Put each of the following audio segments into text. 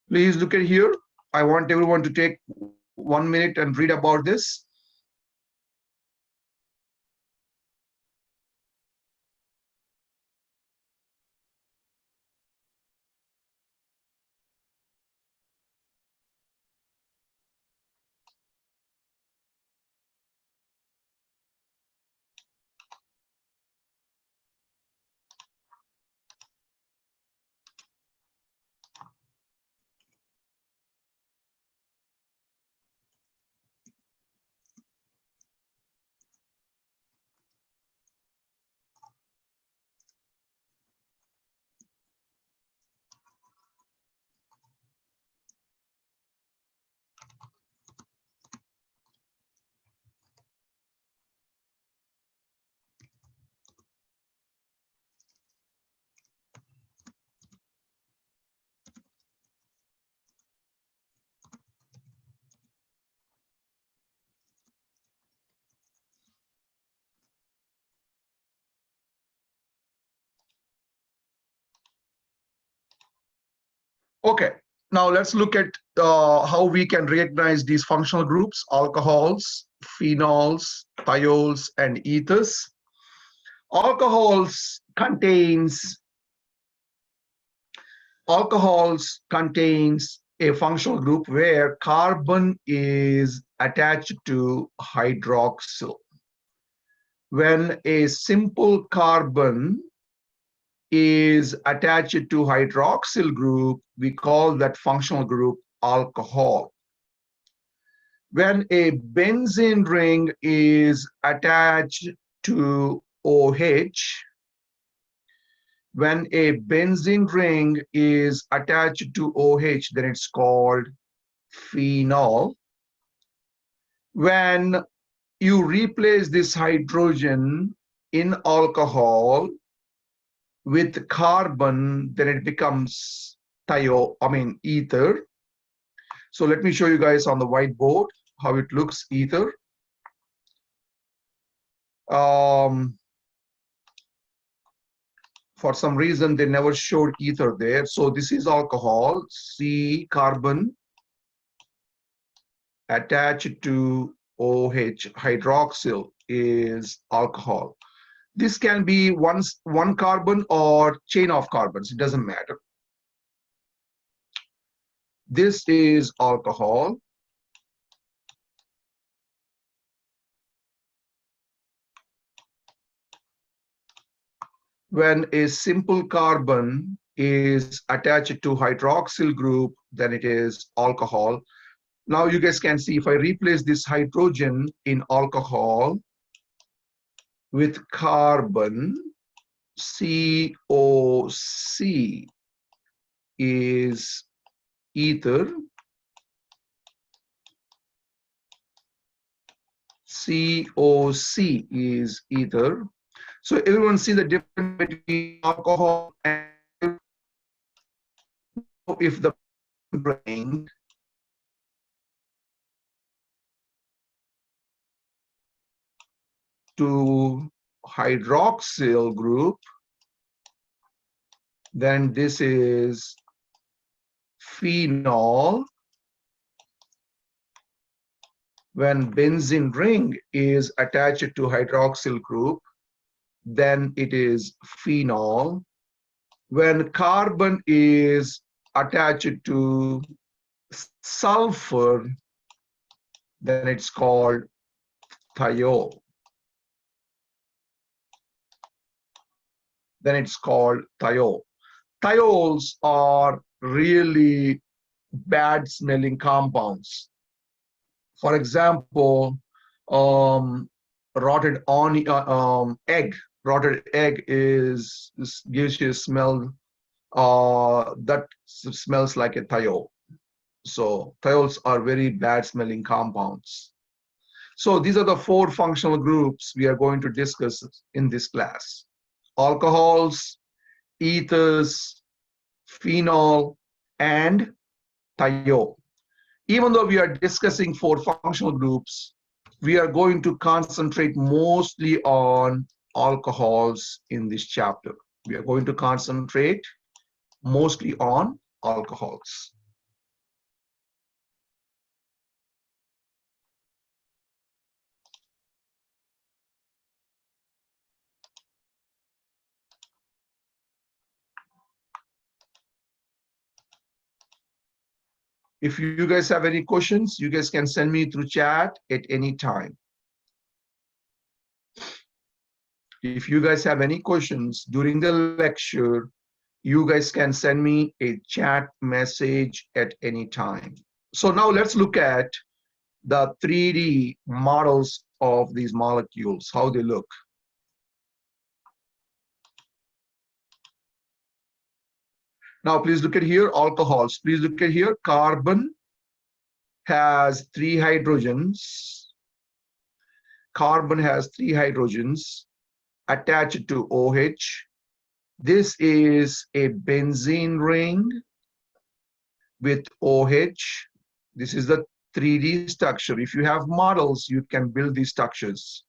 Please look at here. I want everyone to take 1 minute and read about this. Okay, now let's look at how we can recognize these functional groups: alcohols, phenols, thiols, and ethers. Alcohols contains a functional group where carbon is attached to hydroxyl. When a simple carbon is attached to hydroxyl group, we call that functional group alcohol. When a benzene ring is attached to OH, when a benzene ring is attached to OH, then it's called phenol. When you replace this hydrogen in alcohol with carbon, then it becomes ether. So let me show you guys on the whiteboard how it looks, ether. For some reason, they never showed ether there. So this is alcohol, C carbon attached to OH, hydroxyl is alcohol. This can be one carbon or chain of carbons, it doesn't matter. This is alcohol. When a simple carbon is attached to hydroxyl group, then it is alcohol. Now you guys can see if I replace this hydrogen in alcohol with carbon, COC is ether. COC is ether. So everyone see the difference between alcohol and if the brain to hydroxyl group, then this is phenol. When benzene ring is attached to hydroxyl group, then it is phenol. When carbon is attached to sulfur, then it's called thiol. Then it's called thiol. Thiols are really bad smelling compounds. For example, rotted egg. Rotted egg gives you a smell that smells like a thiol. So thiols are very bad smelling compounds. So these are the 4 functional groups we are going to discuss in this class: alcohols, ethers, phenol, and thiol. Even though we are discussing 4 functional groups, we are going to concentrate mostly on alcohols in this chapter. We are going to concentrate mostly on alcohols. If you guys have any questions, you guys can send me through chat at any time. If you guys have any questions during the lecture, you guys can send me a chat message at any time. So now let's look at the 3D models of these molecules, how they look. Now please look at here, alcohols. Please look at here, carbon has 3 hydrogens. Carbon has 3 hydrogens attached to OH. This is a benzene ring with OH. This is the 3D structure. If you have models, you can build these structures.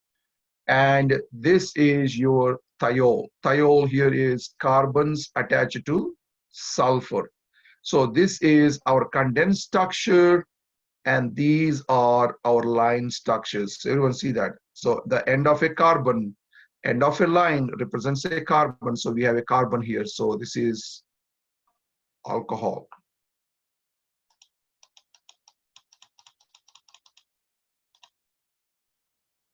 And this is your thiol. Thiol here is carbons attached to sulfur. So this is our condensed structure, and these are our line structures. Everyone see that? So the end of a carbon, end of a line represents a carbon. So we have a carbon here. So this is alcohol.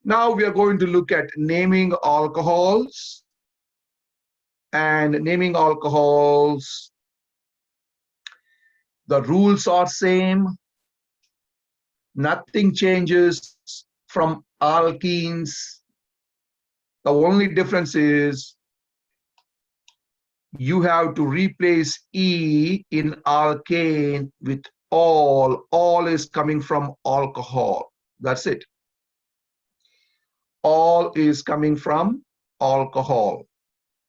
Now we are going to look at naming alcohols. And naming alcohols, the rules are same. Nothing changes from alkenes. The only difference is you have to replace E in alkane with all. All is coming from alcohol. That's it. All is coming from alcohol.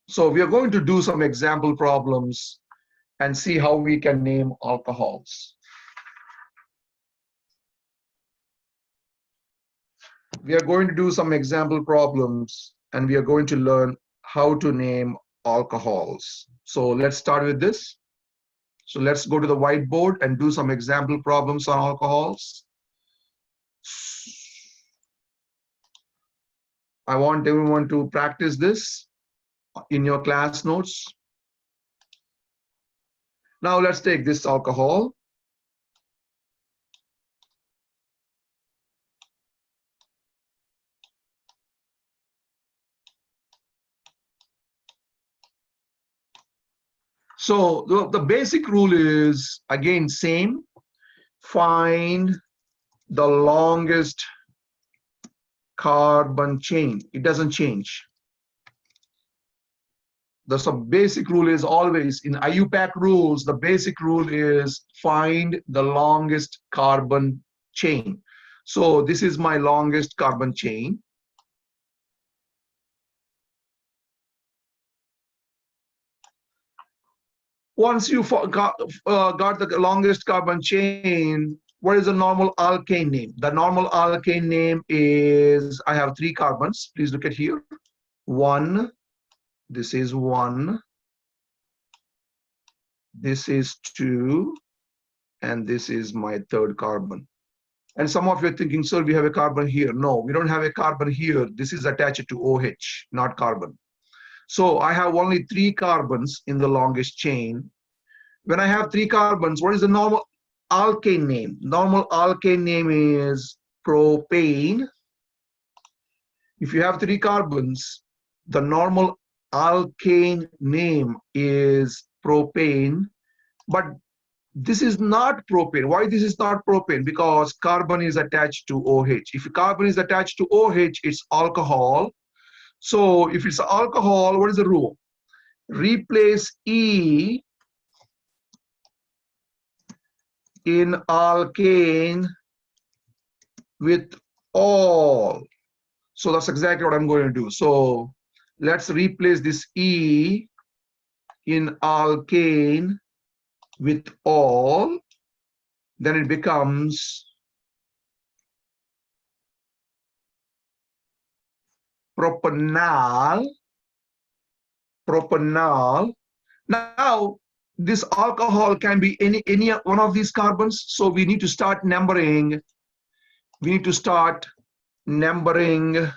So we are going to do some example problems and see how we can name alcohols. We are going to do some example problems and we are going to learn how to name alcohols. So let's start with this. So let's go to the whiteboard and do some example problems on alcohols. I want everyone to practice this in your class notes. Now let's take this alcohol. So the basic rule is, again, same. Find the longest carbon chain. It doesn't change. The basic rule is always, in IUPAC rules, the basic rule is find the longest carbon chain. So this is my longest carbon chain. Once you got the longest carbon chain, what is the normal alkane name? The normal alkane name is, I have 3 carbons. Please look at here. 1, this is 1, this is 2, and this is my 3rd carbon. And some of you are thinking, sir, we have a carbon here. No, we don't have a carbon here. This is attached to OH, not carbon. So I have only 3 carbons in the longest chain. When I have 3 carbons, what is the normal alkane name? Normal alkane name is propane. If you have 3 carbons, the normal alkane name is propane. But this is not propane. Why this is not propane? Because carbon is attached to OH. If carbon is attached to OH, it's alcohol. So if it's alcohol, what is the rule? Replace E in alkane with all. So that's exactly what I'm going to do. So let's replace this E in alkane with all. Then it becomes propanol. Propanol. Now, this alcohol can be any one of these carbons. So we need to start numbering. We need to start numbering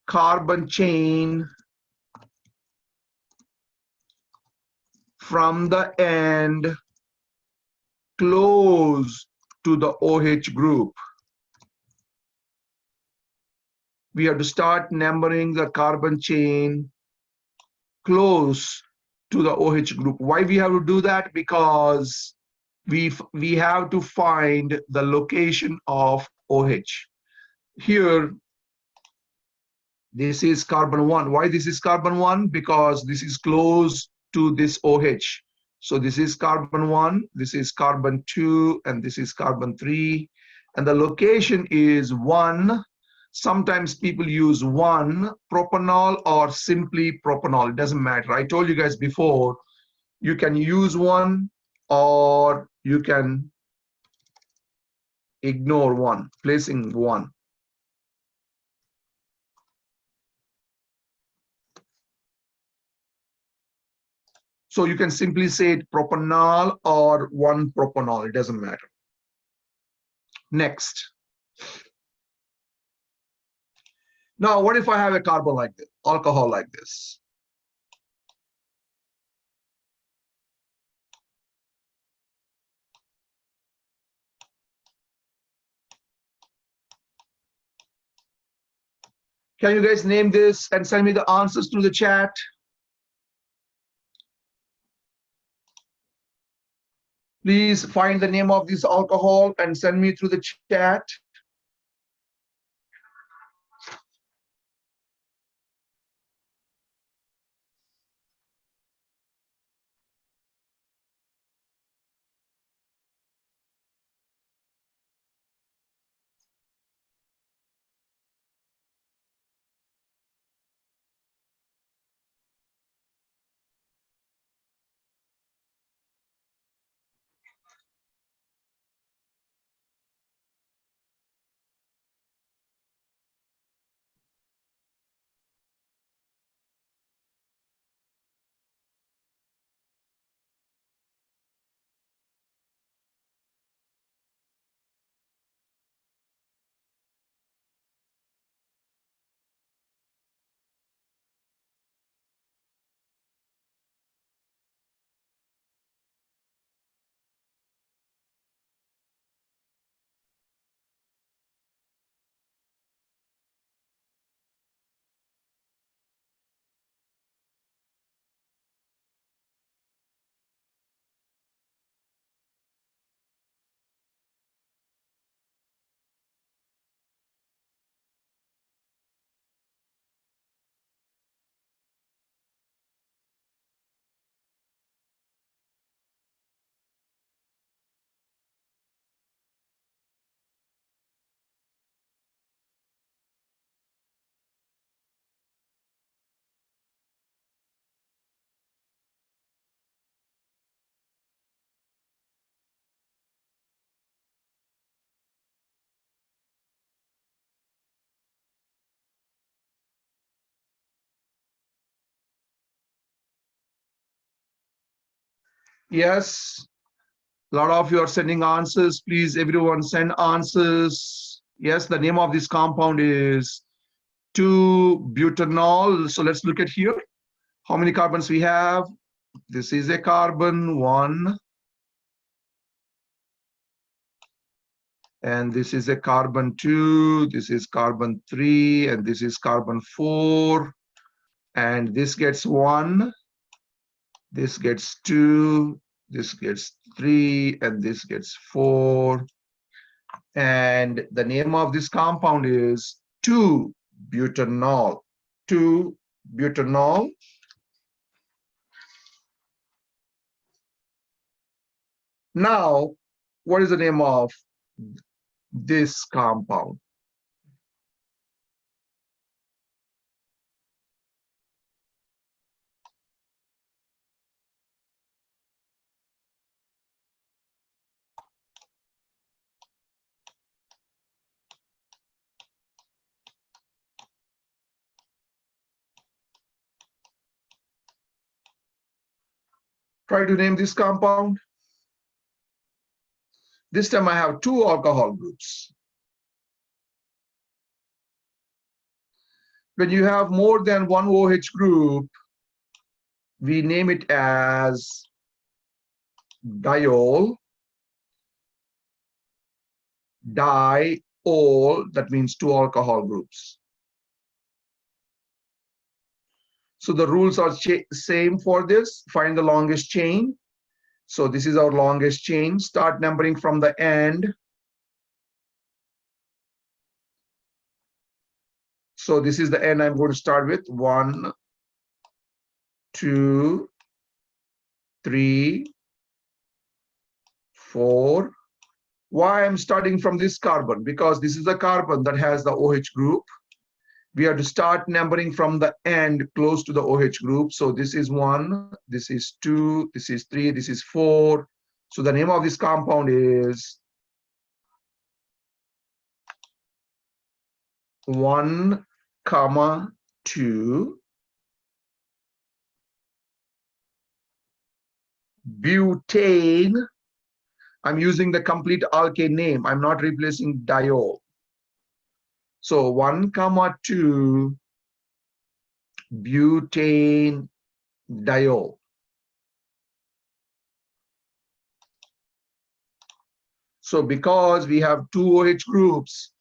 carbon chain from the end close to the OH group. We have to start numbering the carbon chain close to the OH group. Why we have to do that? Because we have to find the location of OH. Here, this is carbon 1. Why this is carbon 1? Because this is close to this OH. So this is carbon 1, this is carbon 2, and this is carbon 3. And the location is 1. Sometimes people use 1 propanol or simply propanol. It doesn't matter. I told you guys before, you can use 1 or you can ignore 1, placing 1. So you can simply say it propanol or 1 propanol, it doesn't matter. Next. Now, what if I have a carbon like this, alcohol like this? Can you guys name this and send me the answers through the chat? Please find the name of this alcohol and send me through the chat. Yes, a lot of you are sending answers. Please, everyone, send answers. Yes, the name of this compound is 2-butanol. So let's look at here. How many carbons we have? This is a carbon 1. And this is a carbon 2. This is carbon 3. And this is carbon 4. And this gets 1. This gets 2. This gets 3. And this gets 4. And the name of this compound is 2-butanol. 2-butanol. Now, what is the name of this compound? Try to name this compound. This time I have 2 alcohol groups. When you have more than 1 OH group, we name it as diol. diol, that means two alcohol groups. So the rules are same for this. Find the longest chain. So this is our longest chain. Start numbering from the end. So this is the end I'm going to start with. 1, 2, 3, 4. Why I'm starting from this carbon? Because this is the carbon that has the OH group. We have to start numbering from the end close to the OH group. So this is 1, this is 2, this is 3, this is 4. So the name of this compound is 1, 2 butane. I'm using the complete alkane name. I'm not replacing diol. So 1, 2 butane diol. So because we have two OH groups,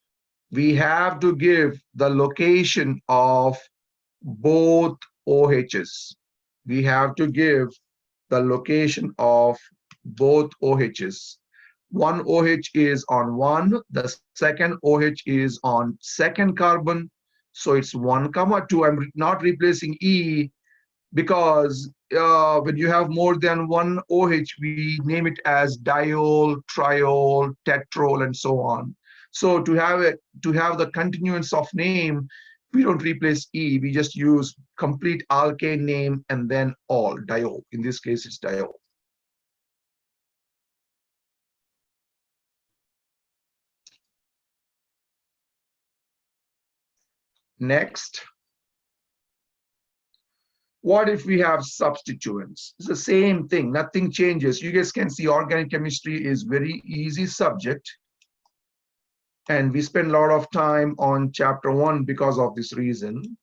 we have to give the location of both OHs. We have to give the location of both OHs. One OH is on 1, the second OH is on second carbon. So it's 1, 2. I'm not replacing E because when you have more than one OH, we name it as diol, triol, tetrol, and so on. So to have the continuance of name, we don't replace E. We just use complete alkane name and then all diol. In this case, it's diol. Next, what if we have substituents? It's the same thing, nothing changes. You guys can see organic chemistry is very easy subject. And we spend a lot of time on chapter 1 because of this reason.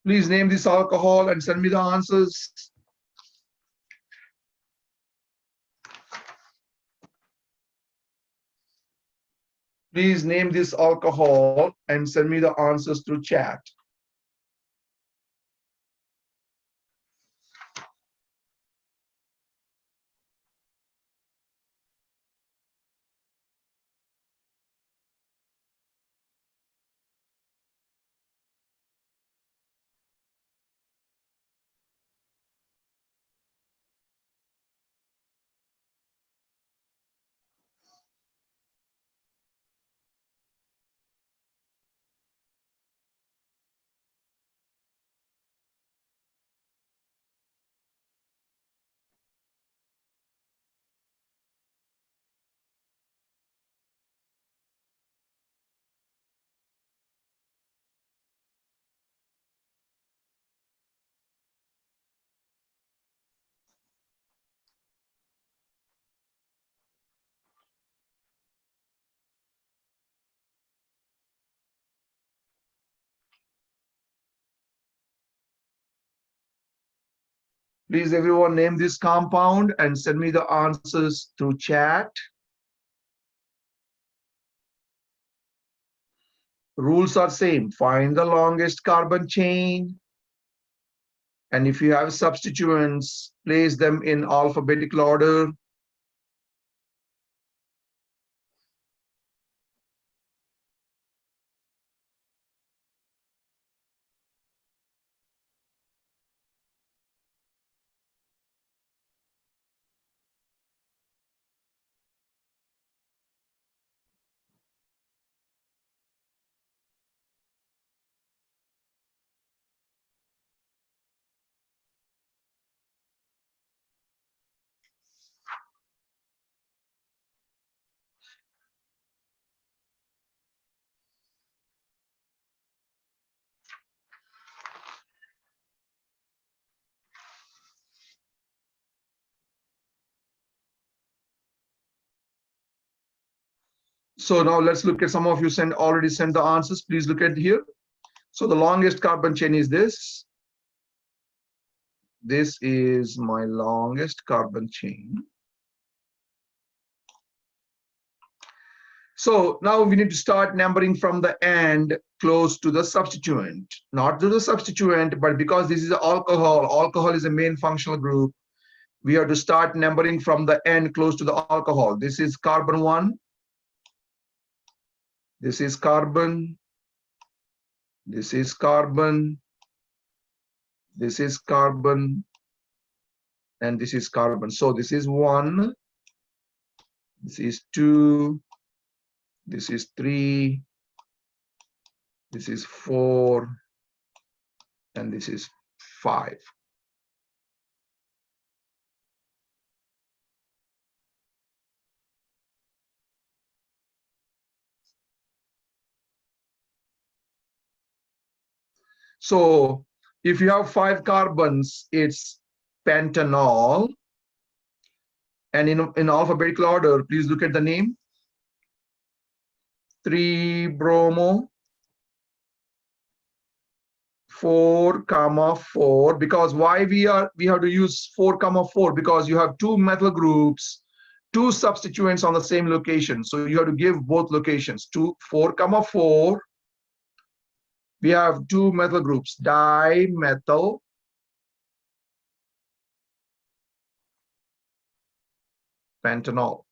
Please name this alcohol and send me the answers. Please name this alcohol and send me the answers through chat. Please everyone name this compound and send me the answers through chat. Rules are same. Find the longest carbon chain. And if you have substituents, place them in alphabetical order. So now let's look at, some of you already sent the answers. Please look at here. So the longest carbon chain is this. This is my longest carbon chain. So now we need to start numbering from the end close to the substituent. Not to the substituent, but because this is alcohol, alcohol is a main functional group, we have to start numbering from the end close to the alcohol. This is carbon 1. This is carbon. This is carbon. This is carbon. And this is carbon. So this is 1. This is 2. This is 3. This is 4. And this is 5. So if you have 5 carbons, it's pentanol. And in alphabetical order, please look at the name. 3-bromo, 4,4. Because why we have to use 4,4? Because you have 2 methyl groups, 2 substituents on the same location. So you have to give both locations. 4,4. We have 2 methyl groups, dimethyl pentanol.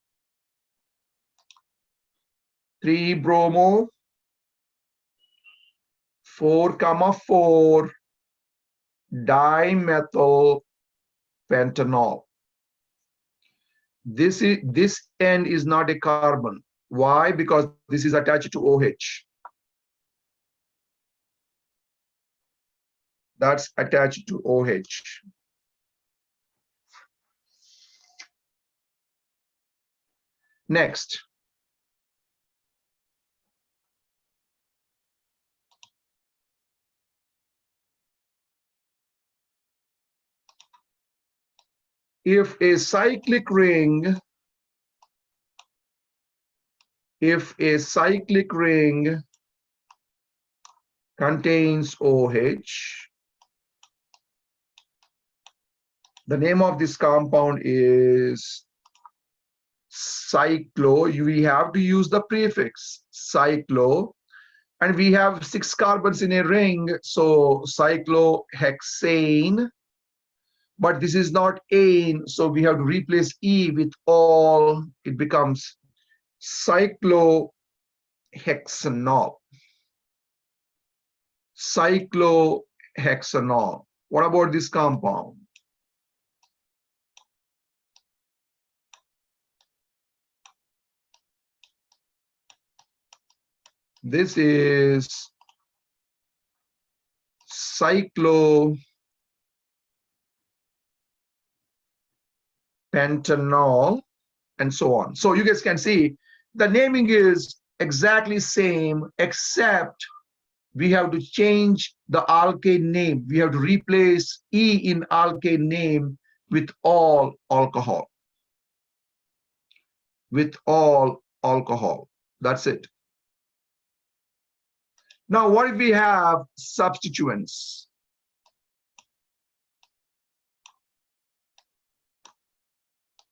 3-bromo, 4,4 dimethyl pentanol. This end is not a carbon. Why? Because this is attached to OH. That's attached to OH. Next. If a cyclic ring contains OH, the name of this compound is cyclo. We have to use the prefix cyclo, and we have 6 carbons in a ring, so cyclohexane. But this is not ane, so we have to replace E with all. It becomes cyclohexanol. Cyclohexanol. What about this compound? This is cyclopentanol, and so on. So you guys can see the naming is exactly same, except we have to change the alkane name. We have to replace E in alkane name with all alcohol. With all alcohol. That's it. Now, what if we have substituents?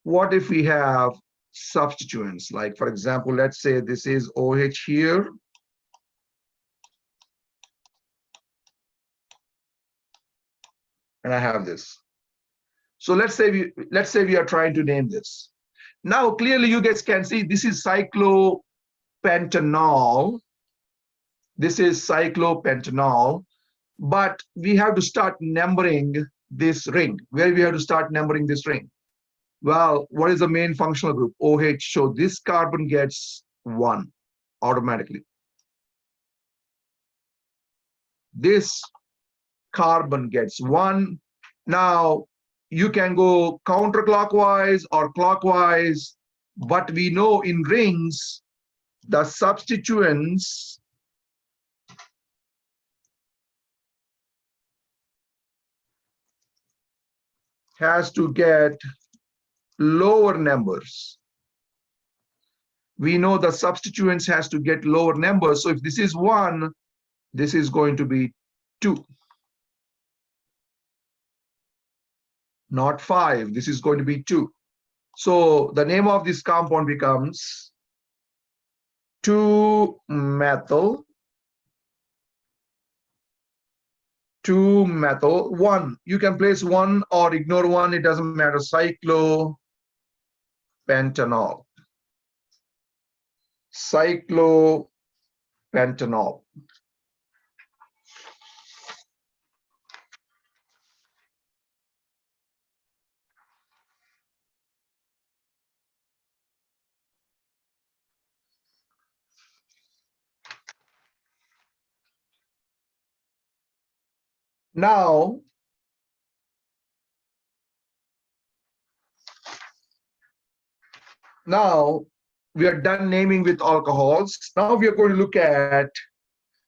What if we have substituents? Like, for example, let's say this is OH here. And I have this. So let's say we are trying to name this. Now, clearly you guys can see this is cyclopentanol. This is cyclopentanol, but we have to start numbering this ring. Where we have to start numbering this ring? Well, what is the main functional group? OH. So this carbon gets 1 automatically. This carbon gets 1. Now, you can go counterclockwise or clockwise, but we know in rings, the substituents has to get lower numbers. we know the substituents has to get lower numbers. So if this is 1, this is going to be 2. Not 5. This is going to be 2. So the name of this compound becomes 2-methyl 1. You can place 1 or ignore 1. It doesn't matter. Cyclopentanol. Cyclopentanol. Now, we are done naming with alcohols. Now we are going to look at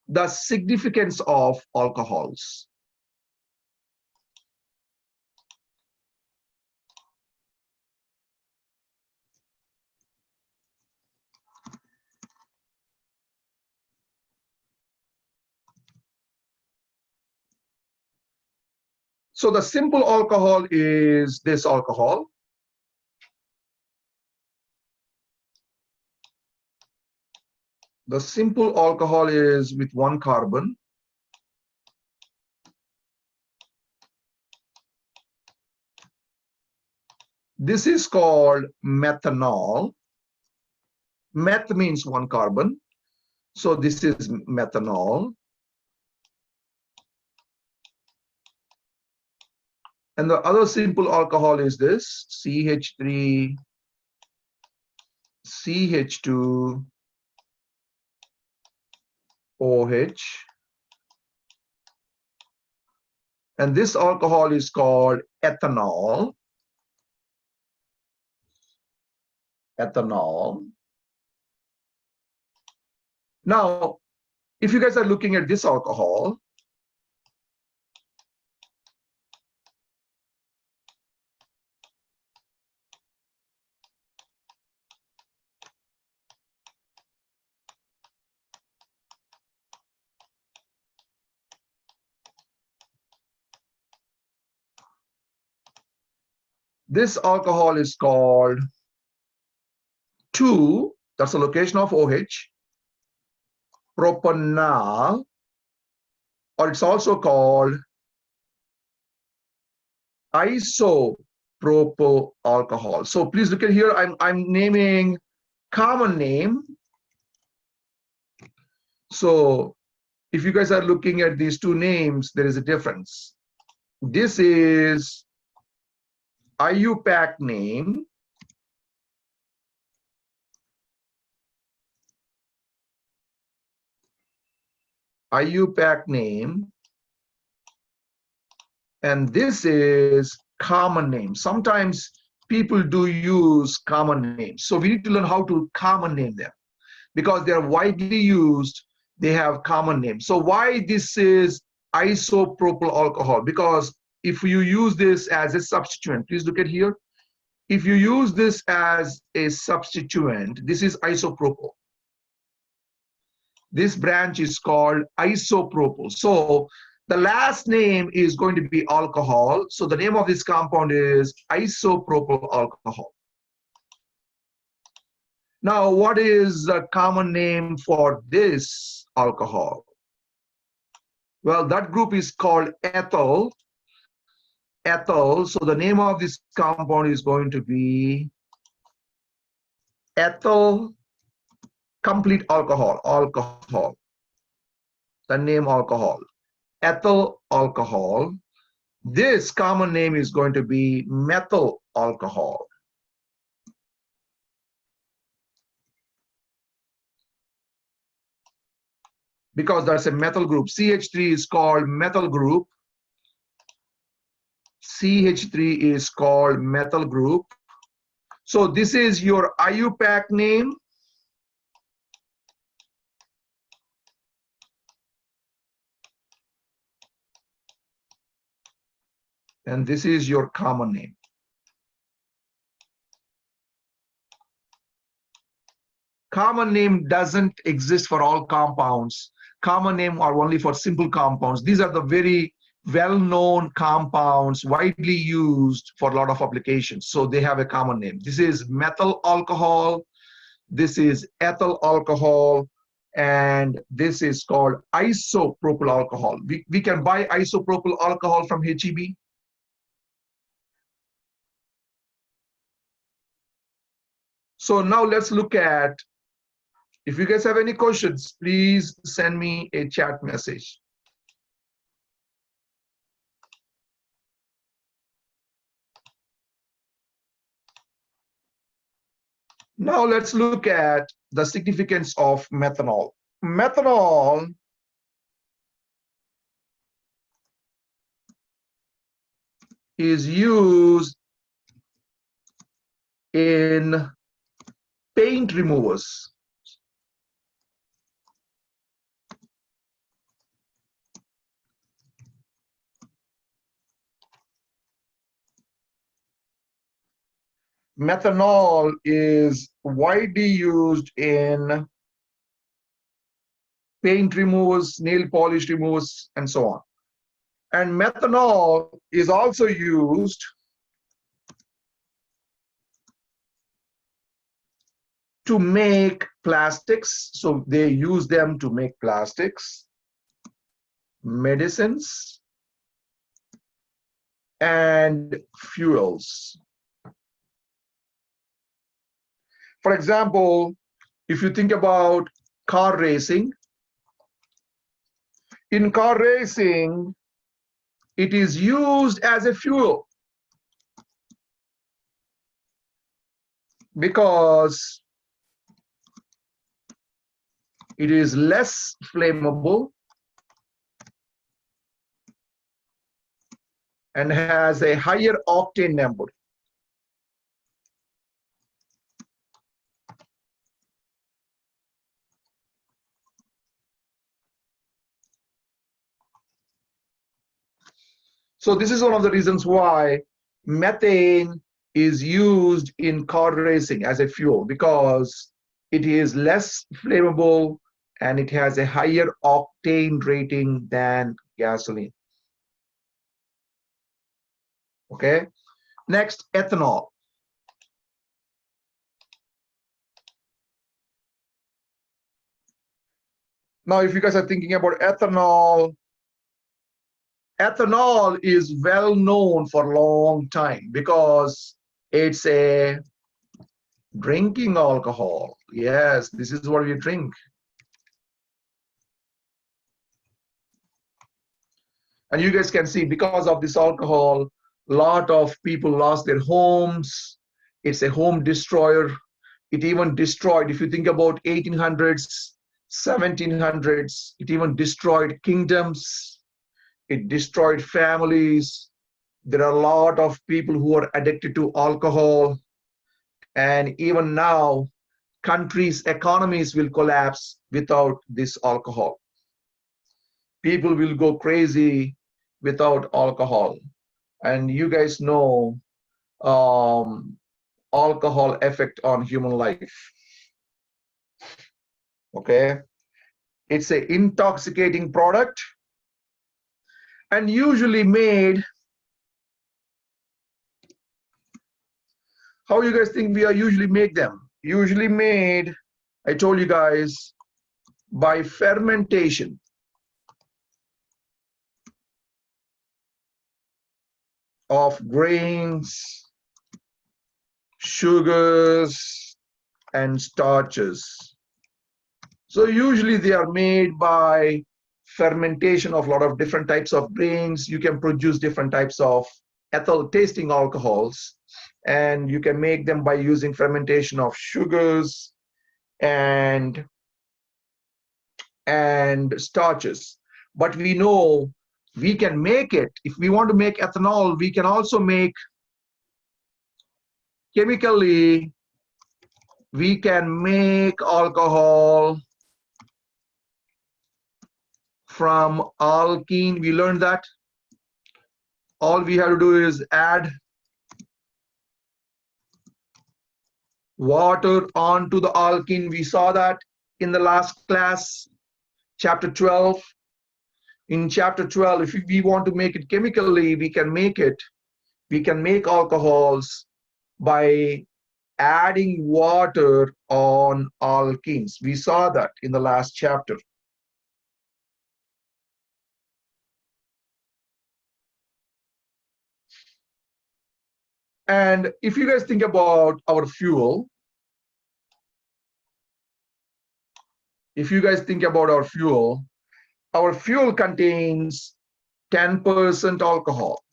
the significance of alcohols. So the simple alcohol is this alcohol. The simple alcohol is with 1 carbon. This is called methanol. Meth means 1 carbon. So this is methanol. And the other simple alcohol is this, CH3, CH2, OH. And this alcohol is called ethanol. Ethanol. Now, if you guys are looking at this alcohol, this alcohol is called 2, that's the location of OH, propanol, or it's also called isopropyl alcohol. So please look at here, I'm naming common name. So if you guys are looking at these two names, there is a difference. This is IUPAC name. IUPAC name. And this is common name. Sometimes people do use common names. So we need to learn how to common name them. Because they are widely used, they have common names. So why this is isopropyl alcohol? Because if you use this as a substituent, please look at here. If you use this as a substituent, this is isopropyl. This branch is called isopropyl. So the last name is going to be alcohol. So the name of this compound is isopropyl alcohol. Now, what is the common name for this alcohol? Well, that group is called ethyl. Ethyl. So the name of this compound is going to be ethyl complete alcohol. Alcohol. The name alcohol. Ethyl alcohol. This common name is going to be methyl alcohol. Because that's a methyl group. CH3 is called methyl group. CH3 is called methyl group. So this is your IUPAC name. And this is your common name. Common name doesn't exist for all compounds. Common name are only for simple compounds. These are the very well-known compounds widely used for a lot of applications. So they have a common name. This is methyl alcohol. This is ethyl alcohol. And this is called isopropyl alcohol. We can buy isopropyl alcohol from HEB. So now let's look at, if you guys have any questions, please send me a chat message. Now let's look at the significance of methanol. Methanol is used in paint removers. Methanol is widely used in paint removers, nail polish removers, and so on. And methanol is also used to make plastics. So they use them to make plastics, medicines, and fuels. For example, if you think about car racing, in car racing, it is used as a fuel because it is less flammable and has a higher octane number. So this is one of the reasons why methane is used in car racing as a fuel, because it is less flammable and it has a higher octane rating than gasoline. Okay, next, ethanol. Now, if you guys are thinking about ethanol, ethanol is well known for a long time because it's a drinking alcohol. Yes, this is what we drink. And you guys can see, because of this alcohol, a lot of people lost their homes. It's a home destroyer. It even destroyed, if you think about 1800s, 1700s, it even destroyed kingdoms. It destroyed families. There are a lot of people who are addicted to alcohol. And even now, countries' economies will collapse without this alcohol. People will go crazy without alcohol. And you guys know alcohol effect on human life. Okay, it's an intoxicating product and usually made. How you guys think we are usually make them? Usually made, I told you guys, by fermentation. Of grains, sugars, and starches. So usually they are made by fermentation of a lot of different types of grains. You can produce different types of ethyl tasting alcohols, and you can make them by using fermentation of sugars and starches. But we know we can make it. If we want to make ethanol, we can also make, chemically, we can make alcohol from alkene. We learned that. All we have to do is add water onto the alkene. We saw that in the last class, chapter 12. In chapter 12, if we want to make it chemically, we can make it. We can make alcohols by adding water on alkenes. We saw that in the last chapter. And if you guys think about our fuel, if you guys think about our fuel contains 10% alcohol.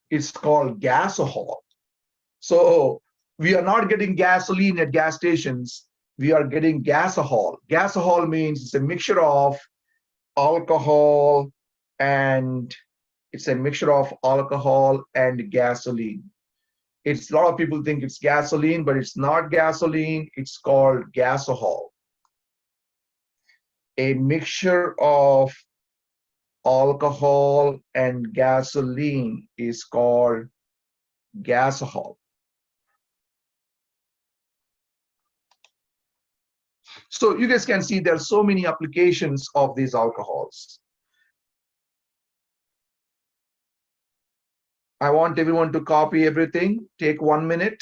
It's called gasohol. So we are not getting gasoline at gas stations. We are getting gasohol. Gasohol means it's a mixture of alcohol and gasoline. It's a lot of people think it's gasoline, but it's not gasoline. It's called gasohol. A mixture of alcohol and gasoline is called gasohol. So you guys can see there are so many applications of these alcohols. I want everyone to copy everything. Take 1 minute.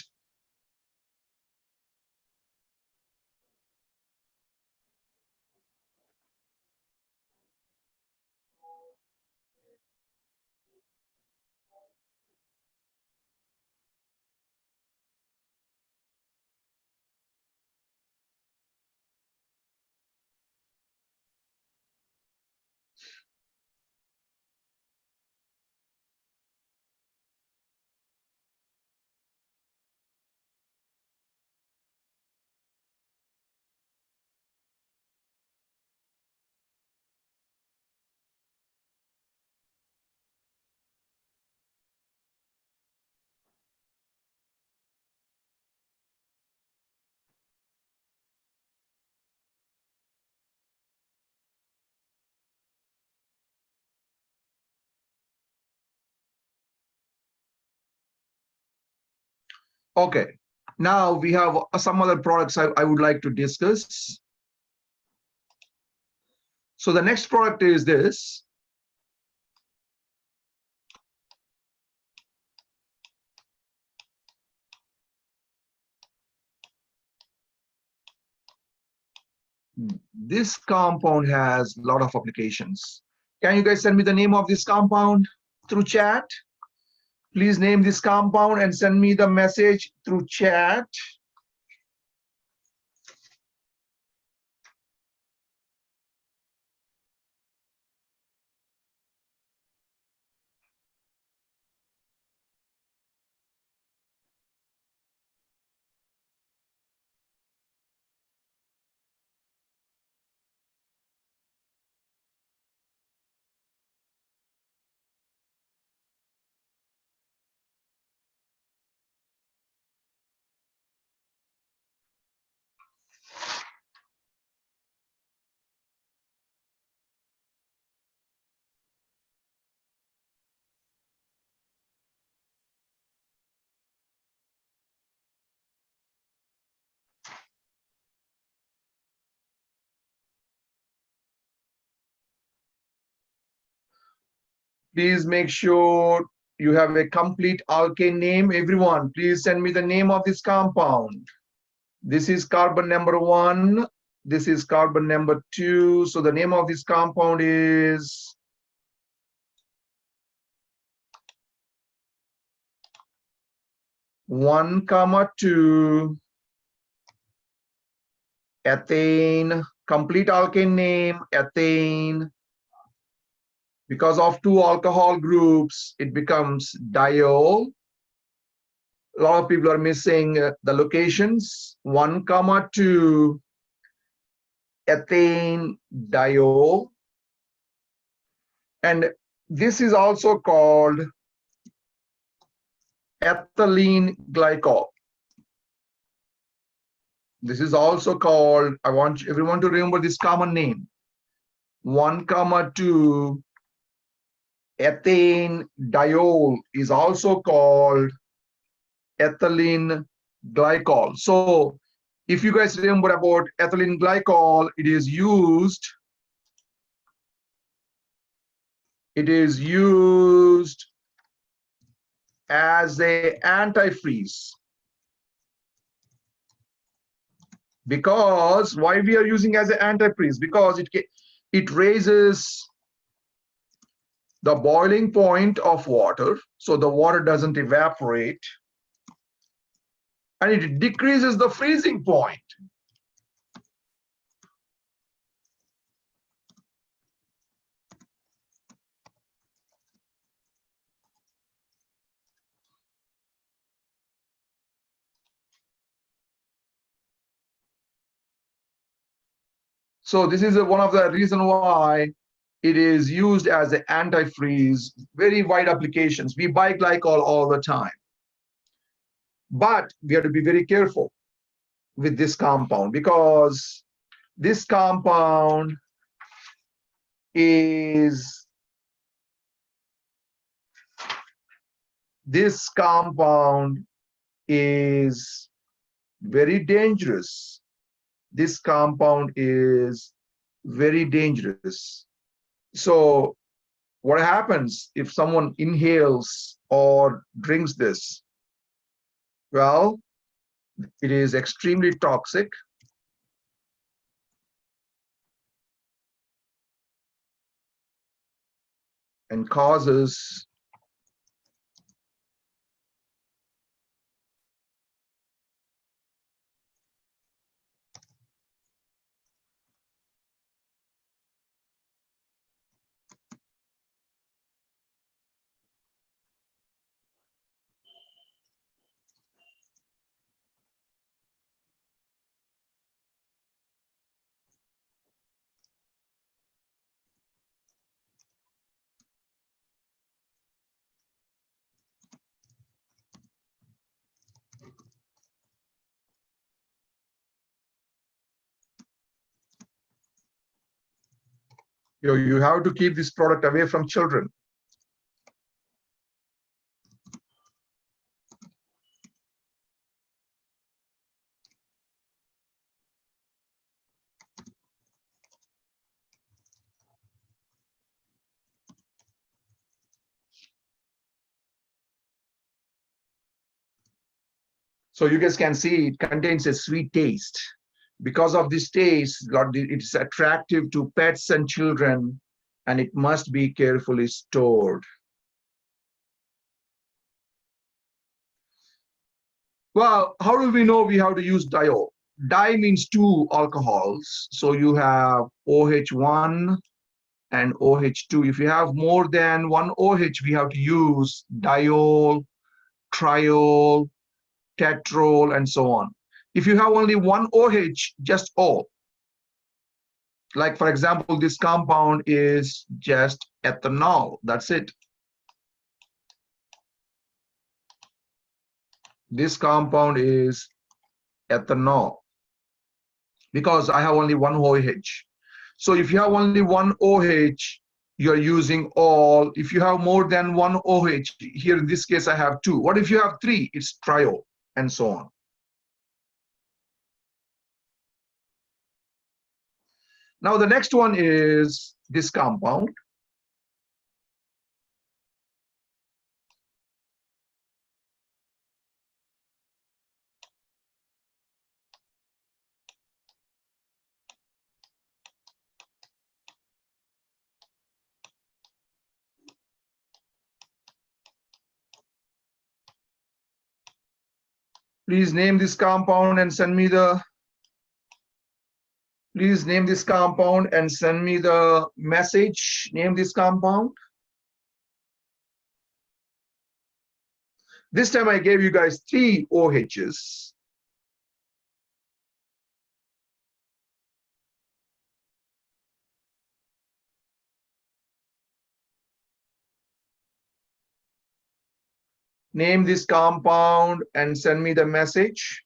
Okay, now we have some other products I would like to discuss. So the next product is this. This compound has a lot of applications. Can you guys send me the name of this compound through chat? Please name this compound and send me the message through chat. Please make sure you have a complete alkane name. Everyone, please send me the name of this compound. This is carbon number 1. This is carbon number 2. So the name of this compound is 1,2 ethane. Complete alkane name, ethane. Because of 2 alcohol groups, it becomes diol. A lot of people are missing the locations. 1,2 ethane diol, and this is also called ethylene glycol. This is also called, I want everyone to remember this common name, 1,2 ethane diol is also called ethylene glycol. So if you guys remember about ethylene glycol, it is used as a antifreeze. Because why we are using as an antifreeze? Because it raises the boiling point of water, so the water doesn't evaporate, and it decreases the freezing point. So this is one of the reason why it is used as an antifreeze, very wide applications. We buy glycol all the time, but we have to be very careful with this compound, because this compound is very dangerous. This compound is very dangerous. So what happens if someone inhales or drinks this? Well, it is extremely toxic. And causes you have to keep this product away from children. So you guys can see it contains a sweet taste. Because of this taste, it's attractive to pets and children, and it must be carefully stored. Well, how do we know we have to use diol? Di means two alcohols. So you have OH1 and OH2. If you have more than one OH, we have to use diol, triol, tetrol, and so on. If you have only one OH, just O. Like for example, this compound is just ethanol. That's it. This compound is ethanol because I have only one OH. So if you have only one OH, you're using all. If you have more than one OH, here in this case I have two. What if you have three? It's triol, and so on. Now the next one is this compound. Please name this compound and send me the Please name this compound and send me the message. Name this compound. This time I gave you guys three OHs. Name this compound and send me the message.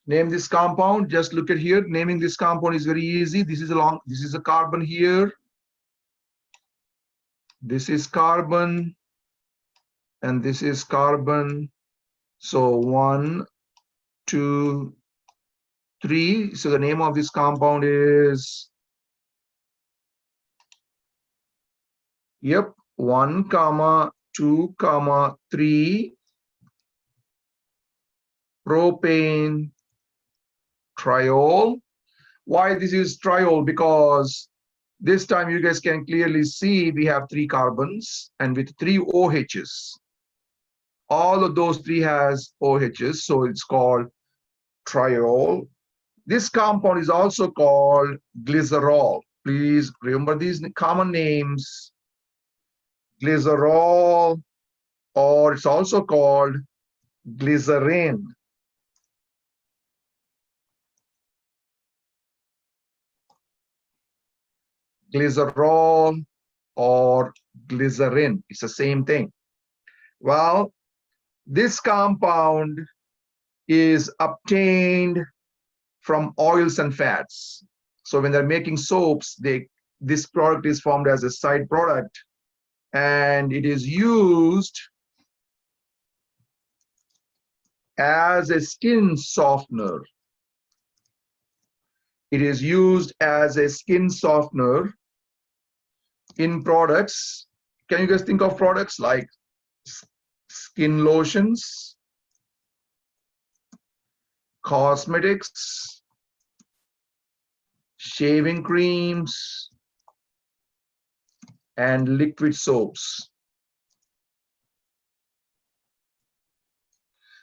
Name this compound. Just look at here. Naming this compound is very easy. This is a carbon here. This is carbon, and this is carbon. So 1, 2, 3. So the name of this compound is, yep, 1, 2, 3, propane triol. Why this is triol? Because this time you guys can clearly see we have 3 carbons and with 3 OHs. All of those 3 has OHs, so it's called triol. This compound is also called glycerol. Please remember these common names. Glycerol, or it's also called glycerin. Glycerol or glycerin, it's the same thing. Well, this compound is obtained from oils and fats. So when they're making soaps, this product is formed as a side product, and it is used as a skin softener. It is used as a skin softener in products. Can you guys think of products like skin lotions, cosmetics, shaving creams, and liquid soaps?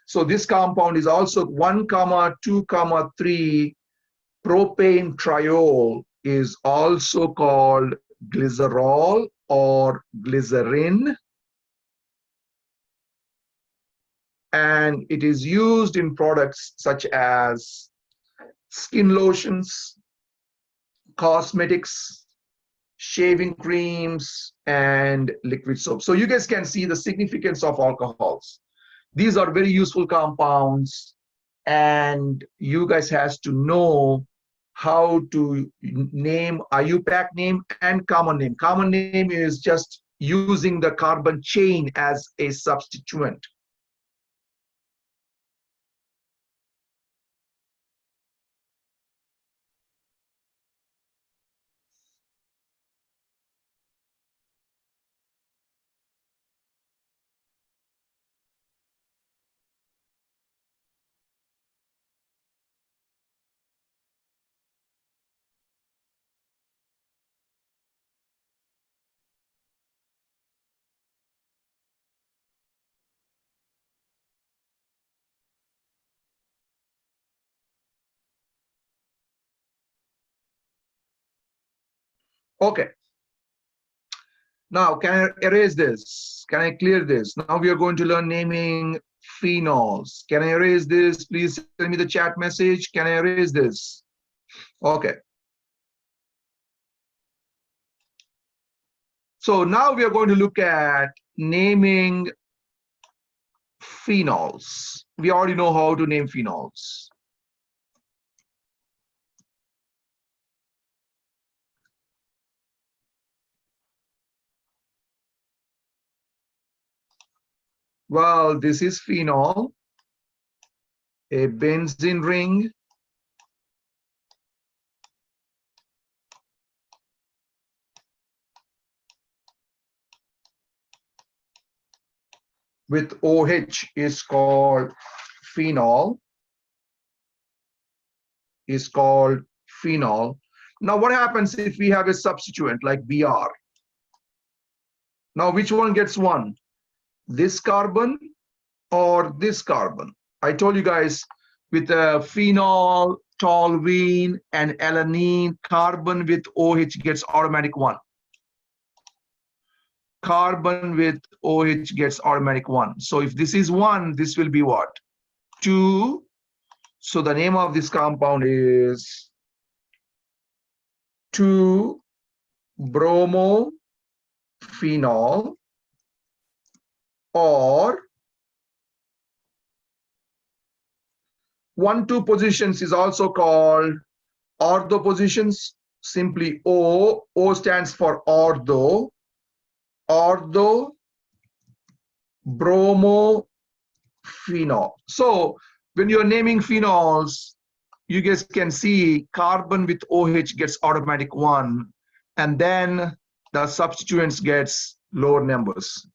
So this compound is also 1, 2, 3 propane triol is also called glycerol or glycerin, and it is used in products such as skin lotions, cosmetics, shaving creams, and liquid soap. So you guys can see the significance of alcohols. These are very useful compounds, and you guys has to know how to name IUPAC name and common name. Common name is just using the carbon chain as a substituent. Okay. Now, can I erase this? Can I clear this? Now we are going to learn naming phenols. Can I erase this? Please send me the chat message. Can I erase this? Okay. So now we are going to look at naming phenols. We already know how to name phenols. Well, this is phenol, a benzene ring, with OH is called phenol, is called phenol. Now, what happens if we have a substituent like Br? Now, which one gets 1? This carbon or this carbon? I told you guys with phenol, toluene, and alanine, carbon with OH gets automatic 1. Carbon with OH gets automatic 1. So if this is 1, this will be what? 2. So the name of this compound is 2-bromophenol, or 1,2 positions is also called ortho positions. Simply O. O stands for ortho. Ortho bromophenol. So when you're naming phenols, you guys can see carbon with OH gets automatic 1, and then the substituents gets lower numbers.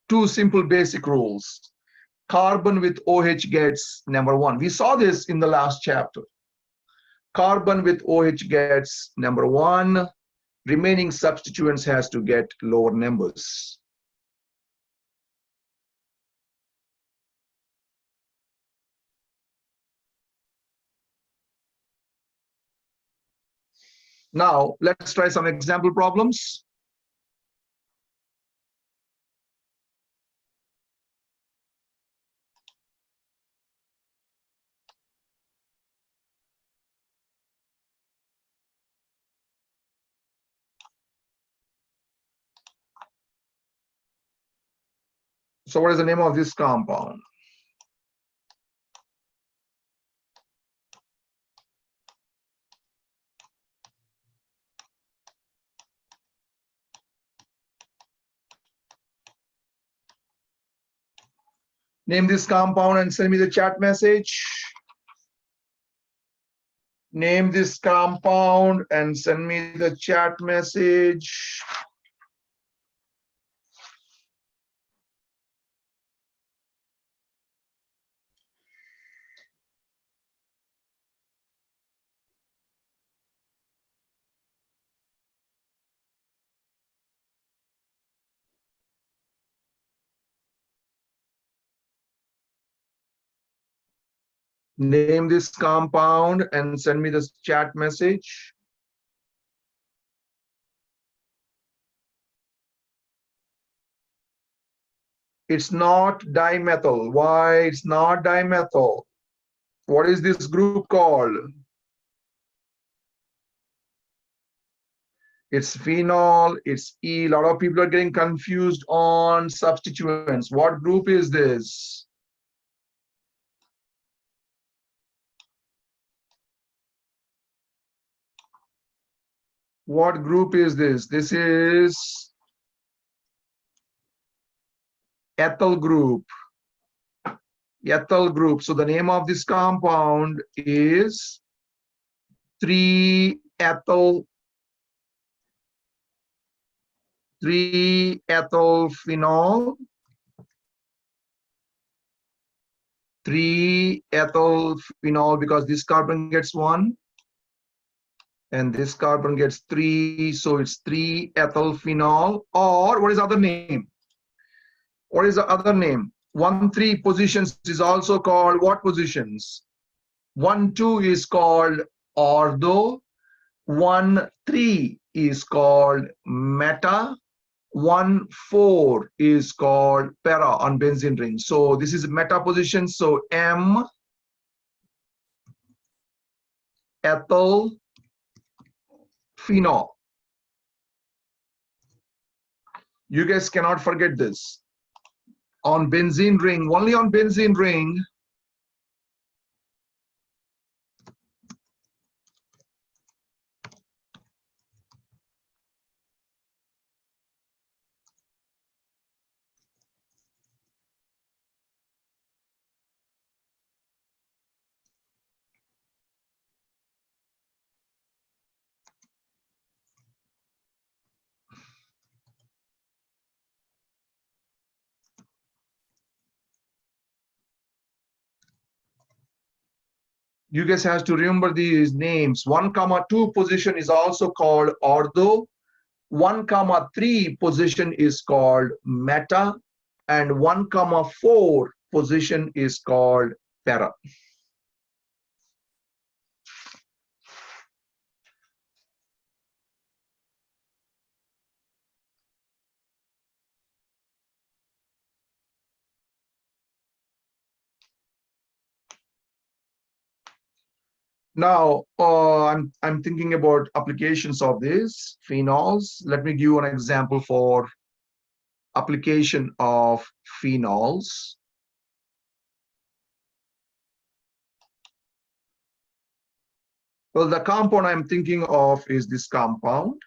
Two simple basic rules. Carbon with OH gets number 1. We saw this in the last chapter. Carbon with OH gets number 1. Remaining substituents has to get lower numbers. Now, let's try some example problems. So what is the name of this compound? Name this compound and send me the chat message. Name this compound and send me the chat message. Name this compound and send me this chat message. It's not dimethyl. Why it's not dimethyl? What is this group called? It's phenol, it's E. A lot of people are getting confused on substituents. What group is this? What group is this? This is ethyl group. Ethyl group. So the name of this compound is 3-ethyl 3-ethyl phenol. 3-ethyl phenol, because this carbon gets 1 and this carbon gets 3, so it's 3-ethyl phenol. Or what is the other name? What is the other name? 1,3 positions is also called what positions? 1,2 is called ortho. 1,3 is called meta. 1,4 is called para on benzene ring. So this is meta position. So M ethyl phenol. You guys cannot forget this. On benzene ring, only on benzene ring, You guys have to remember these names. 1 comma 2 position is also called ortho. 1 comma 3 position is called meta, and 1 comma 4 position is called para. Now, I'm thinking about applications of this phenols. Let me give you an example for application of phenols. Well, the compound I'm thinking of is this compound.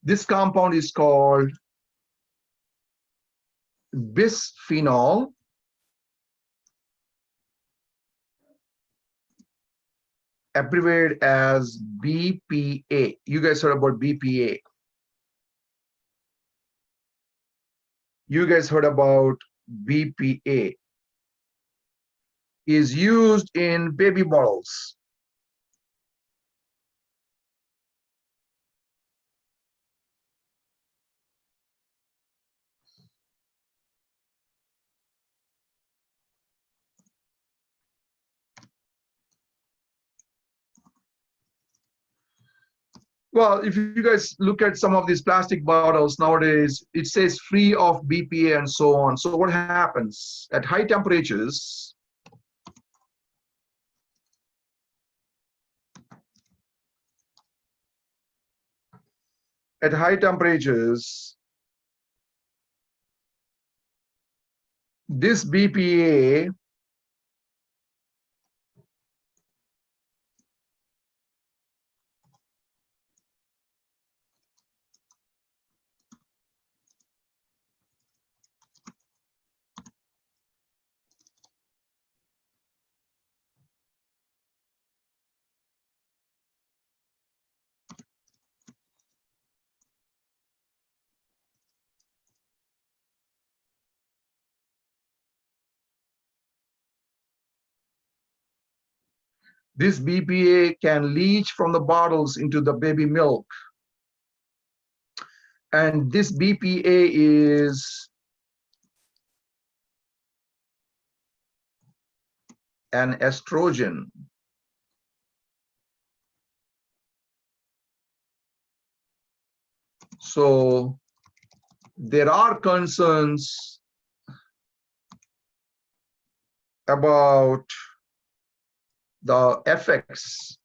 This compound is called bisphenol, abbreviated as BPA. You guys heard about BPA. You guys heard about BPA. Is used in baby bottles. Well, if you guys look at some of these plastic bottles nowadays, it says free of BPA and so on. So what happens at high temperatures? At high temperatures, this BPA this BPA can leach from the bottles into the baby milk. And this BPA is an estrogen. So there are concerns about the effects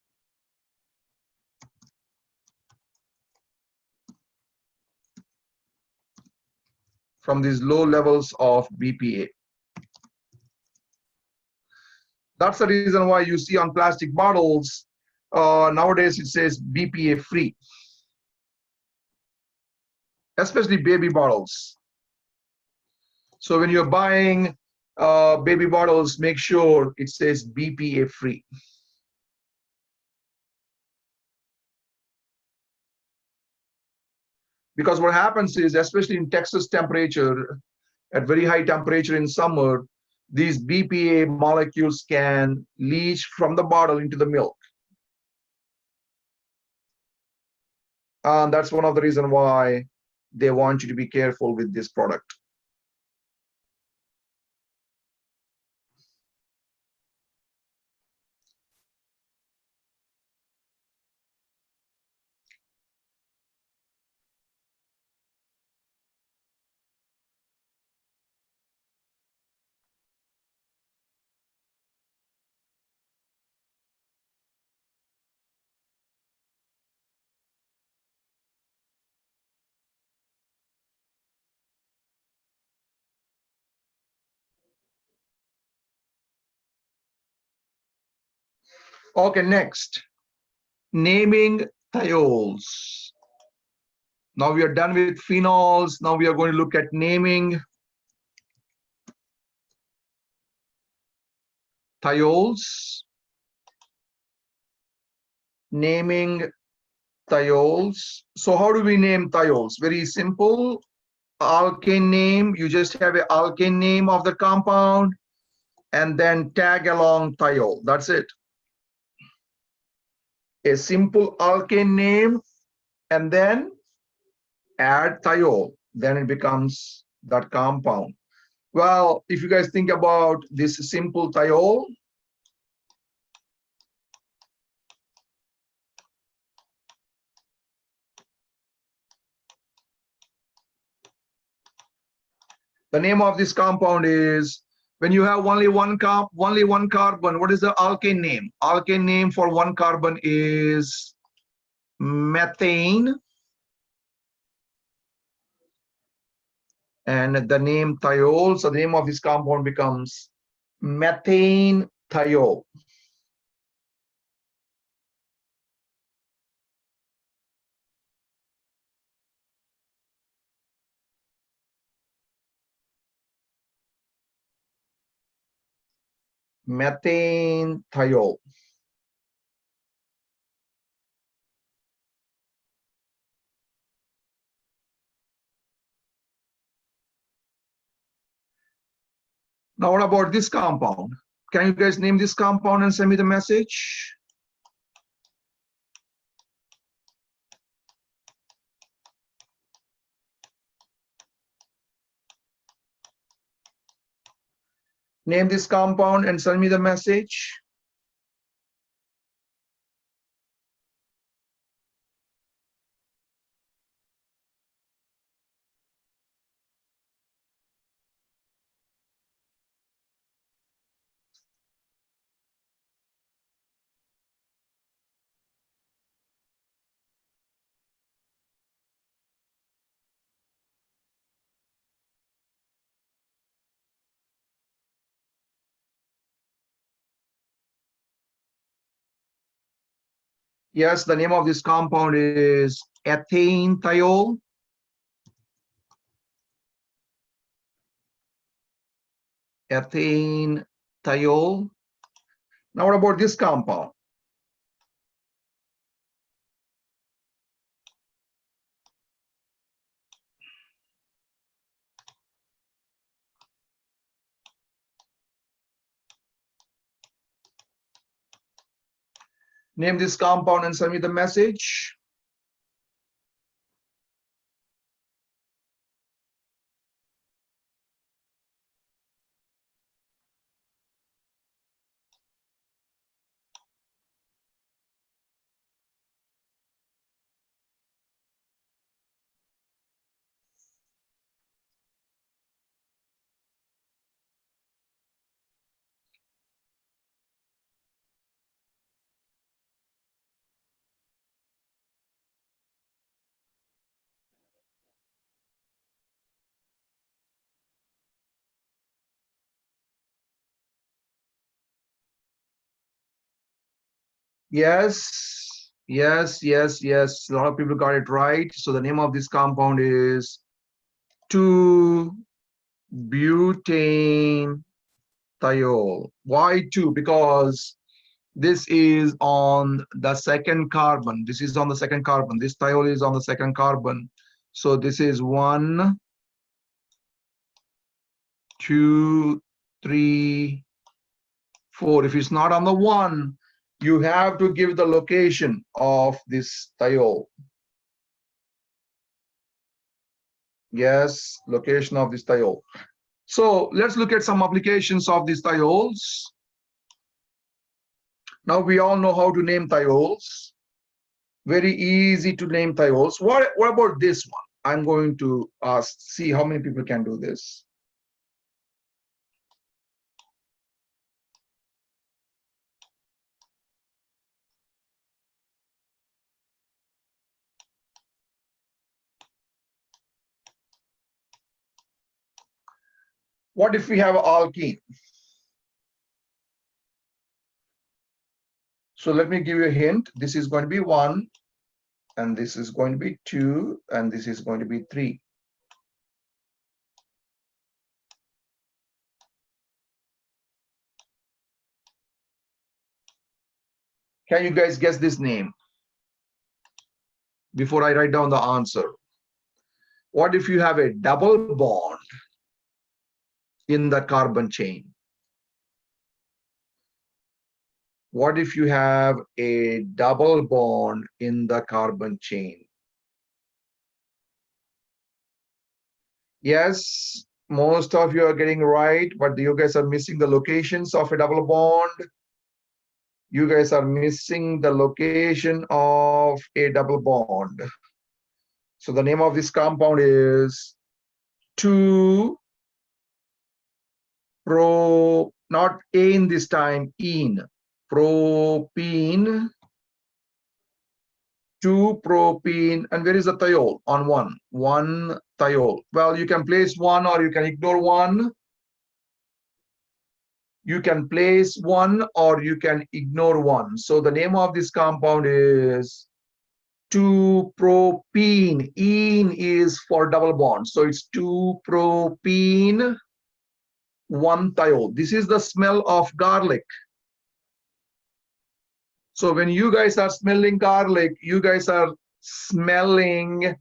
from these low levels of BPA. That's the reason why you see on plastic bottles, nowadays it says BPA free, especially baby bottles. So when you're buying baby bottles, make sure it says BPA free. Because what happens is, especially in Texas temperature, at very high temperature in summer, these BPA molecules can leach from the bottle into the milk. And that's one of the reasons why they want you to be careful with this product. Okay, next, naming thiols. Now we are done with phenols. Now we are going to look at naming thiols. Naming thiols. So how do we name thiols? Very simple. Alkane name. You just have an alkane name of the compound and then tag along thiol. That's it. A simple alkane name and then add thiol. Then it becomes that compound. Well, if you guys think about this simple thiol, the name of this compound is, when you have only one carbon, what is the alkane name? Alkane name for one carbon is methane, and the name thiol, so the name of this compound becomes methane thiol. Methane thiol. Now what about this compound? Can you guys name this compound and send me the message? Name this compound and send me the message. Yes, the name of this compound is ethane thiol. Ethane thiol. Now what about this compound? Name this compound and send me the message. Yes, yes, yes, yes. A lot of people got it right. So the name of this compound is 2-butane thiol. Why 2? Because this is on the second carbon. This is on the second carbon. This thiol is on the second carbon. So this is 1, 2, 3, 4. If it's not on the 1, you have to give the location of this thiol. Yes, location of this thiol. So let's look at some applications of these thiols. Now we all know how to name thiols. Very easy to name thiols. What about this one? I'm going to see how many people can do this. What if we have alkene? So let me give you a hint. This is going to be 1, and this is going to be 2, and this is going to be 3. Can you guys guess this name before I write down the answer? What if you have a double bond in the carbon chain? What if you have a double bond in the carbon chain? Yes, most of you are getting right, but you guys are missing the locations of a double bond. You guys are missing the location of a double bond. So the name of this compound is 2-pro, not ane this time, ene, propene, 2-propene, and where is the thiol on 1? 1 thiol. Well, you can place 1 or you can ignore 1. You can place 1 or you can ignore 1. So the name of this compound is 2-propene. Ene is for double bond. So it's 2-propene, 1 thiol. This is the smell of garlic. So when you guys are smelling garlic, you guys are smelling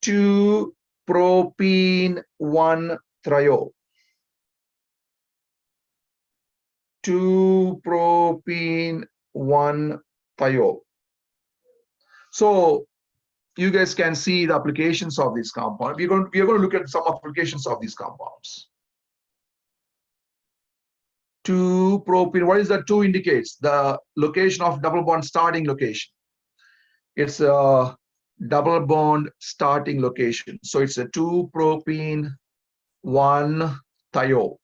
2-propene, 1 thiol. 2-propene, 1 thiol. So you guys can see the applications of this compound. We are going to look at some applications of these compounds. 2-propene, what is that 2 indicates? The location of double bond starting location. It's a double bond starting location. So it's a 2-propene, 1 thiol.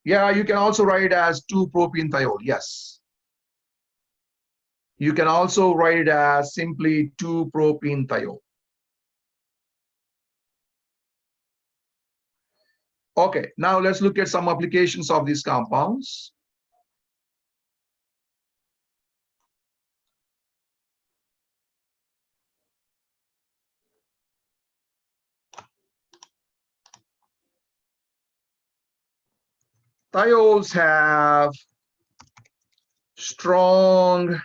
Yeah, you can also write it as 2-propene thiol. Yes. You can also write it as simply 2-propene thiol. Okay, now let's look at some applications of these compounds. Thiols have strong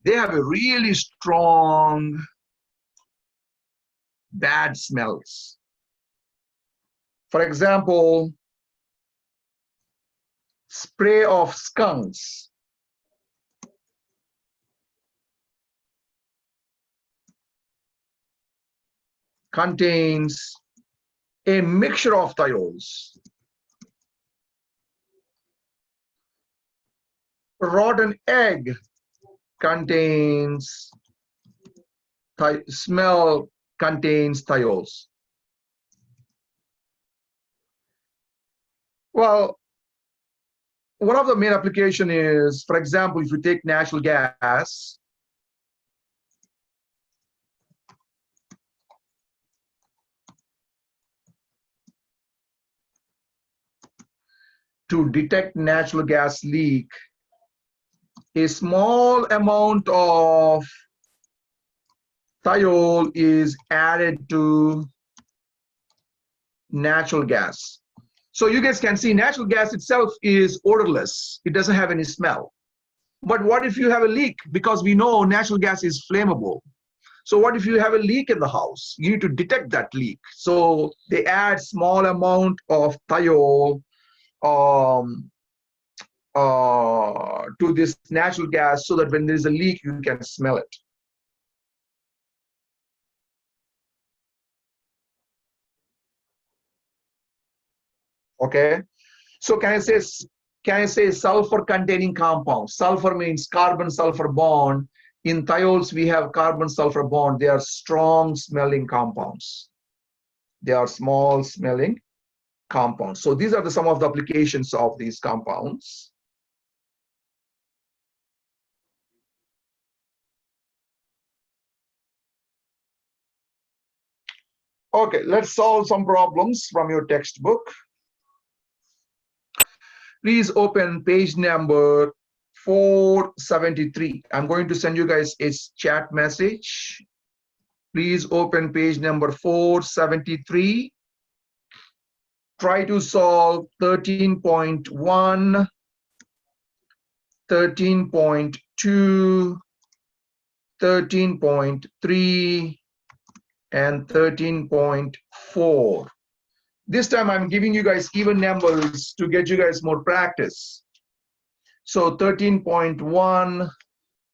they have a really strong bad smells. For example, spray of skunks contains a mixture of thiols. Rotten egg contains smell contains thiols. Well, one of the main application is, for example, if you take natural gas, to detect natural gas leak, a small amount of thiol is added to natural gas. So you guys can see natural gas itself is odorless. It doesn't have any smell. But what if you have a leak? Because we know natural gas is flammable. So what if you have a leak in the house? You need to detect that leak. So they add small amount of thiol to this natural gas so that when there is a leak, you can smell it. Okay. So can I say sulfur containing compound? Sulfur means carbon sulfur bond. In thiols, we have carbon sulfur bond. They are strong smelling compounds. They are small smelling compounds. So these are some of the applications of these compounds. Okay, let's solve some problems from your textbook. Please open page number 473. I'm going to send you guys a chat message. Please open page number 473. Try to solve 13.1, 13.2, 13.3, and 13.4. This time I'm giving you guys even numbers to get you guys more practice. So 13.1,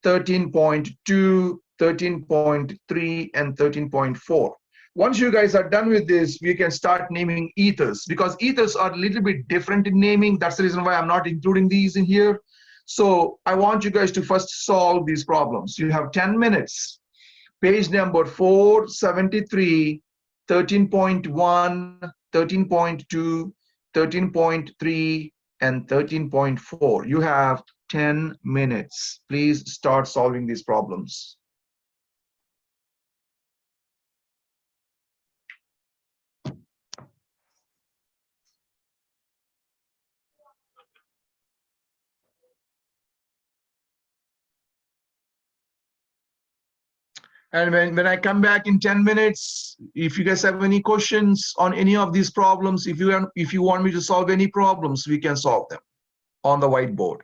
13.2, 13.3, and 13.4. Once you guys are done with this, we can start naming ethers, because ethers are a little bit different in naming. That's the reason why I'm not including these in here. So I want you guys to first solve these problems. You have 10 minutes. Page number 473, 13.1, 13.2, 13.3, and 13.4. You have 10 minutes. Please start solving these problems. And when I come back in 10 minutes, if you guys have any questions on any of these problems, if you want me to solve any problems, we can solve them on the whiteboard.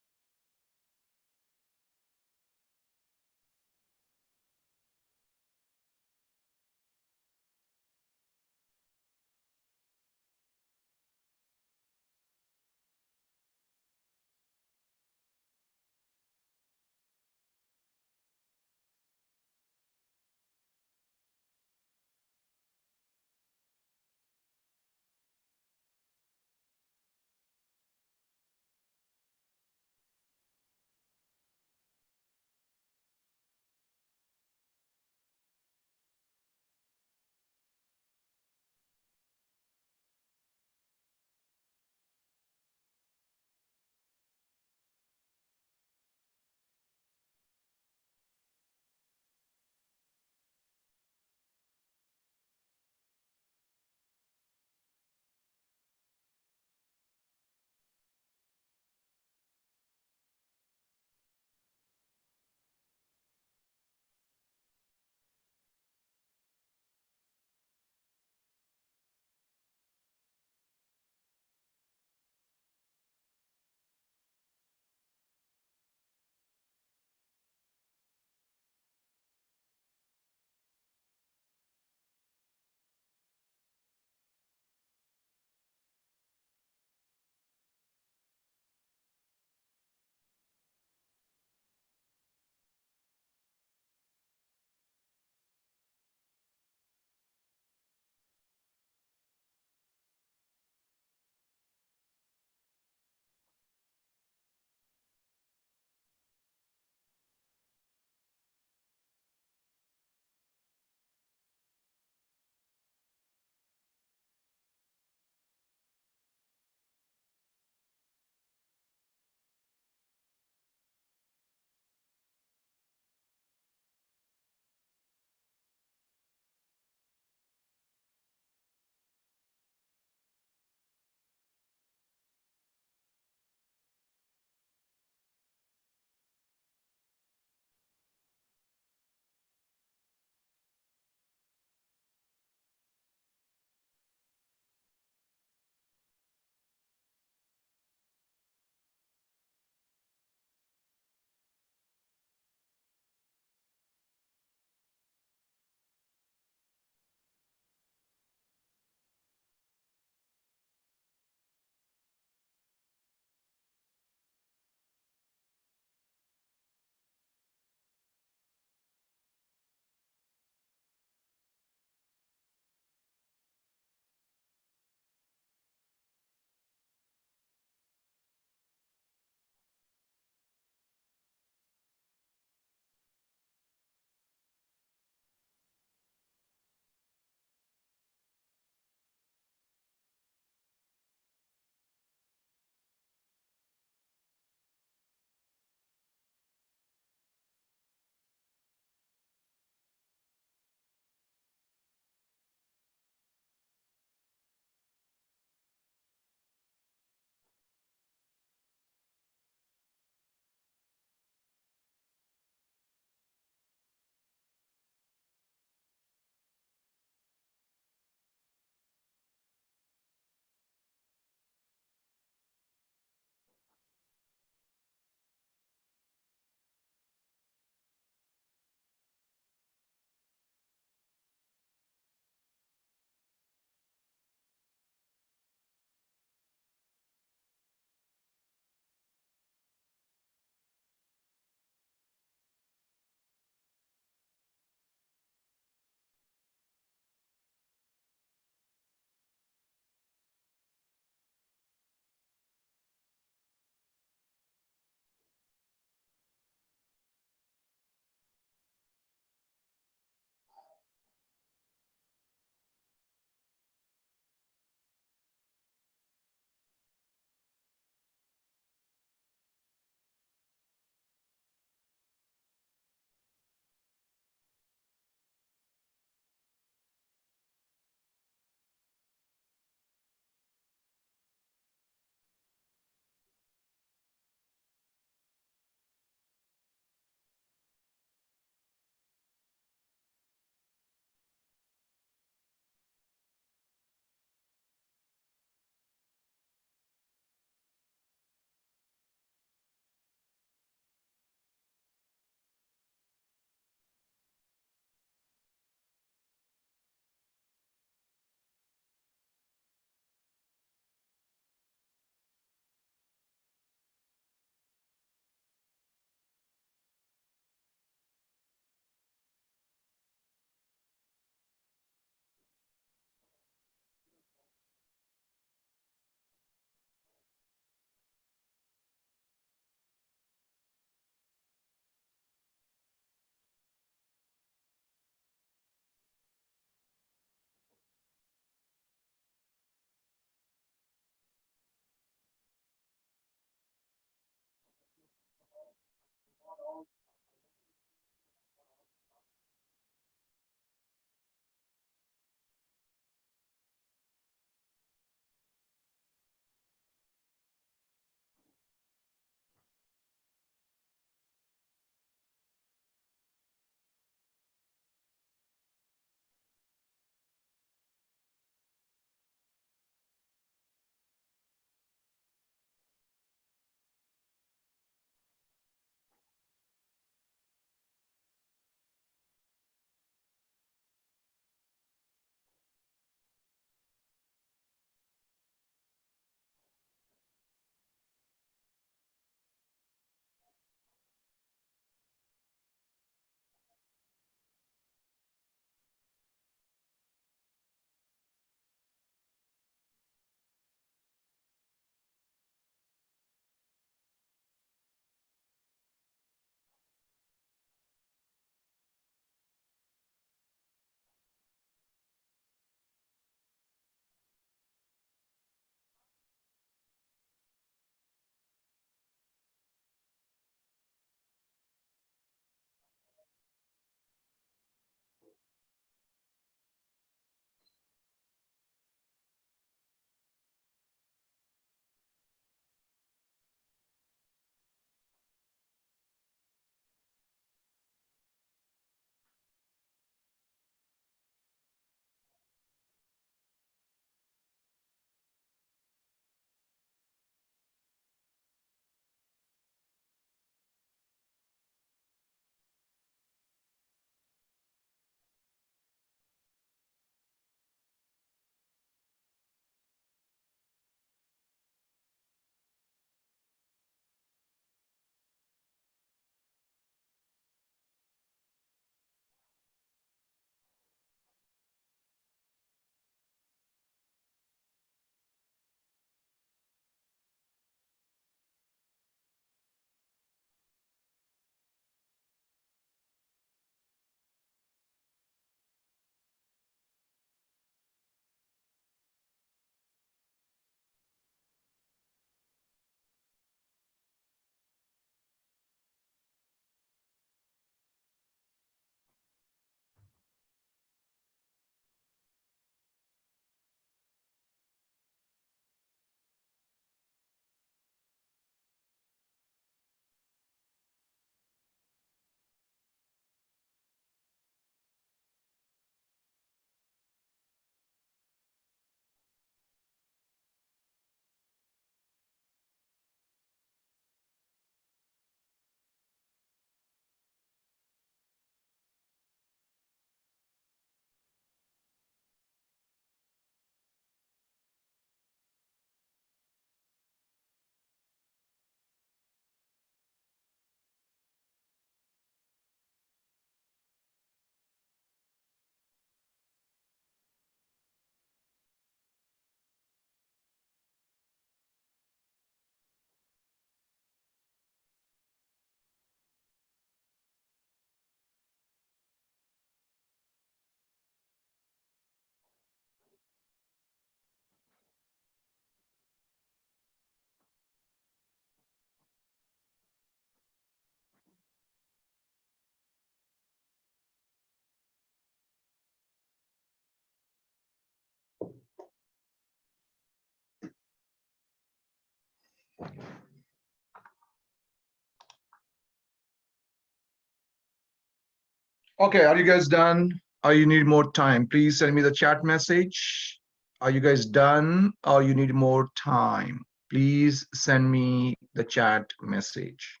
Okay, are you guys done? Or you need more time? Please send me the chat message. Are you guys done or you need more time? Please send me the chat message.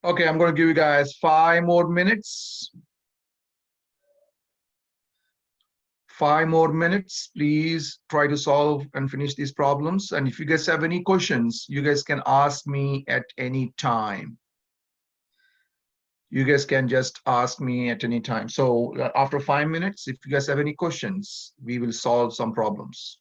Okay, I'm going to give you guys 5 more minutes. 5 more minutes. Please try to solve and finish these problems. And if you guys have any questions, you guys can ask me at any time. You guys can just ask me at any time. So after 5 minutes, if you guys have any questions, we will solve some problems.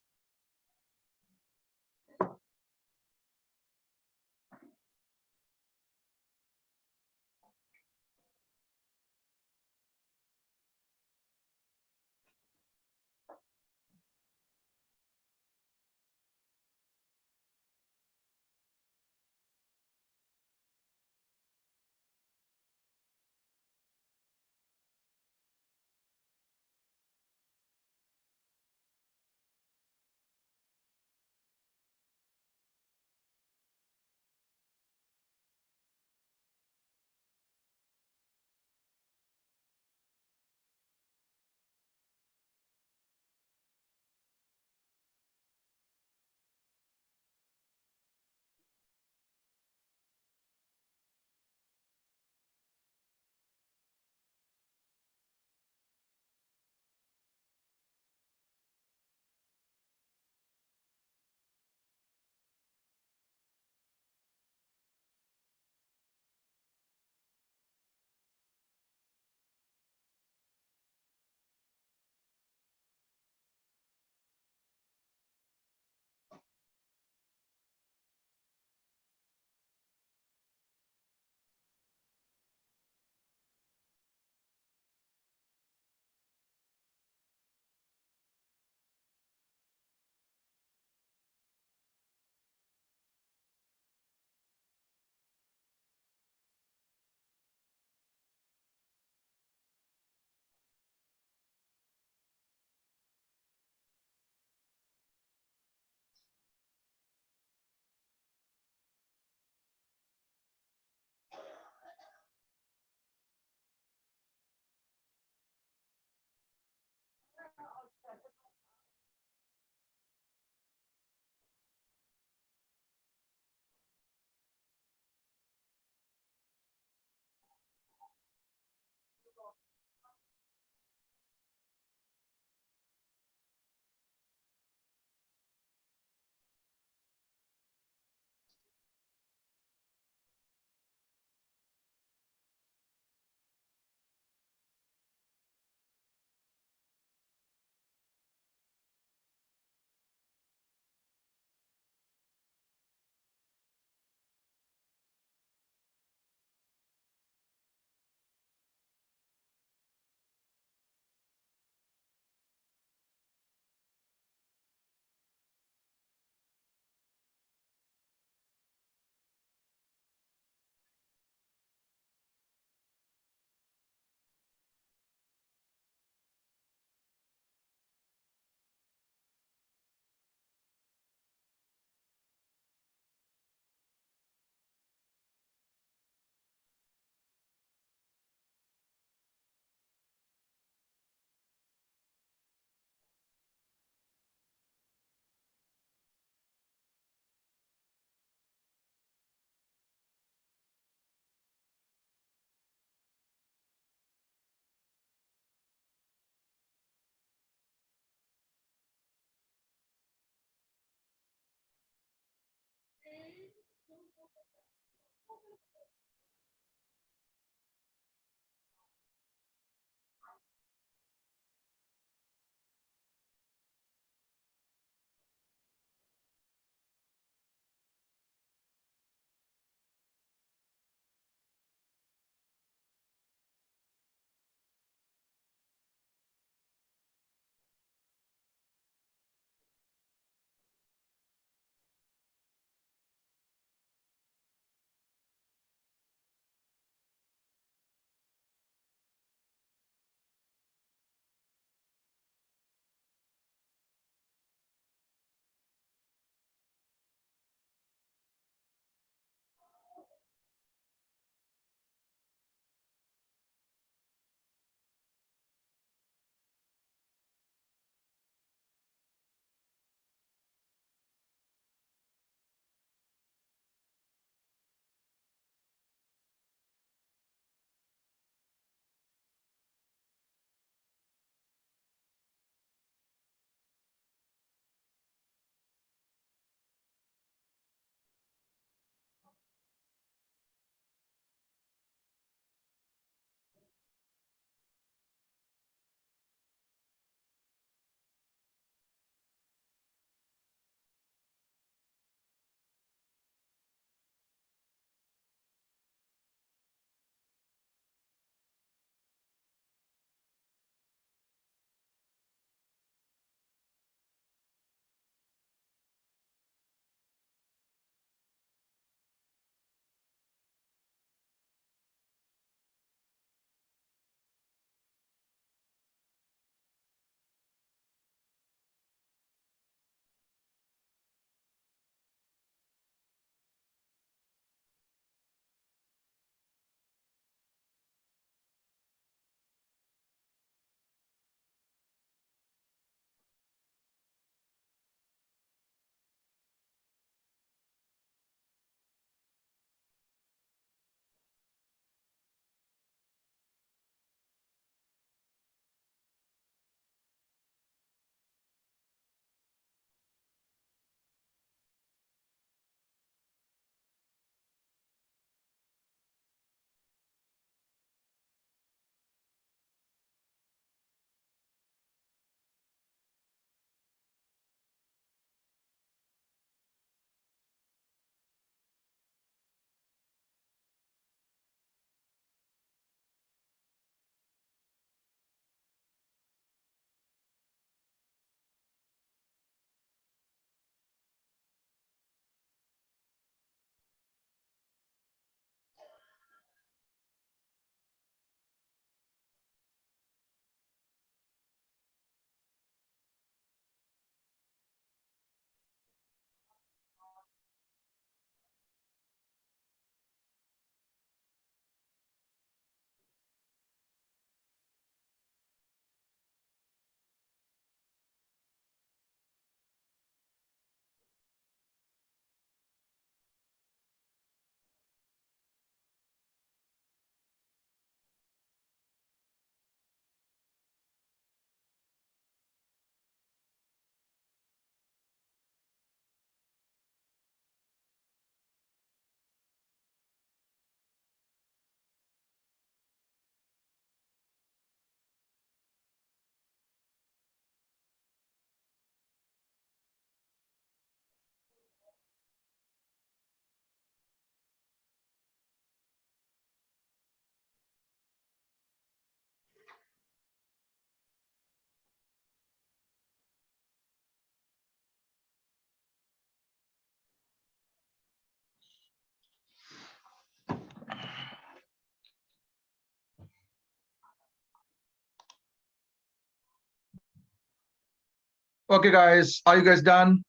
Okay, guys, are you guys done?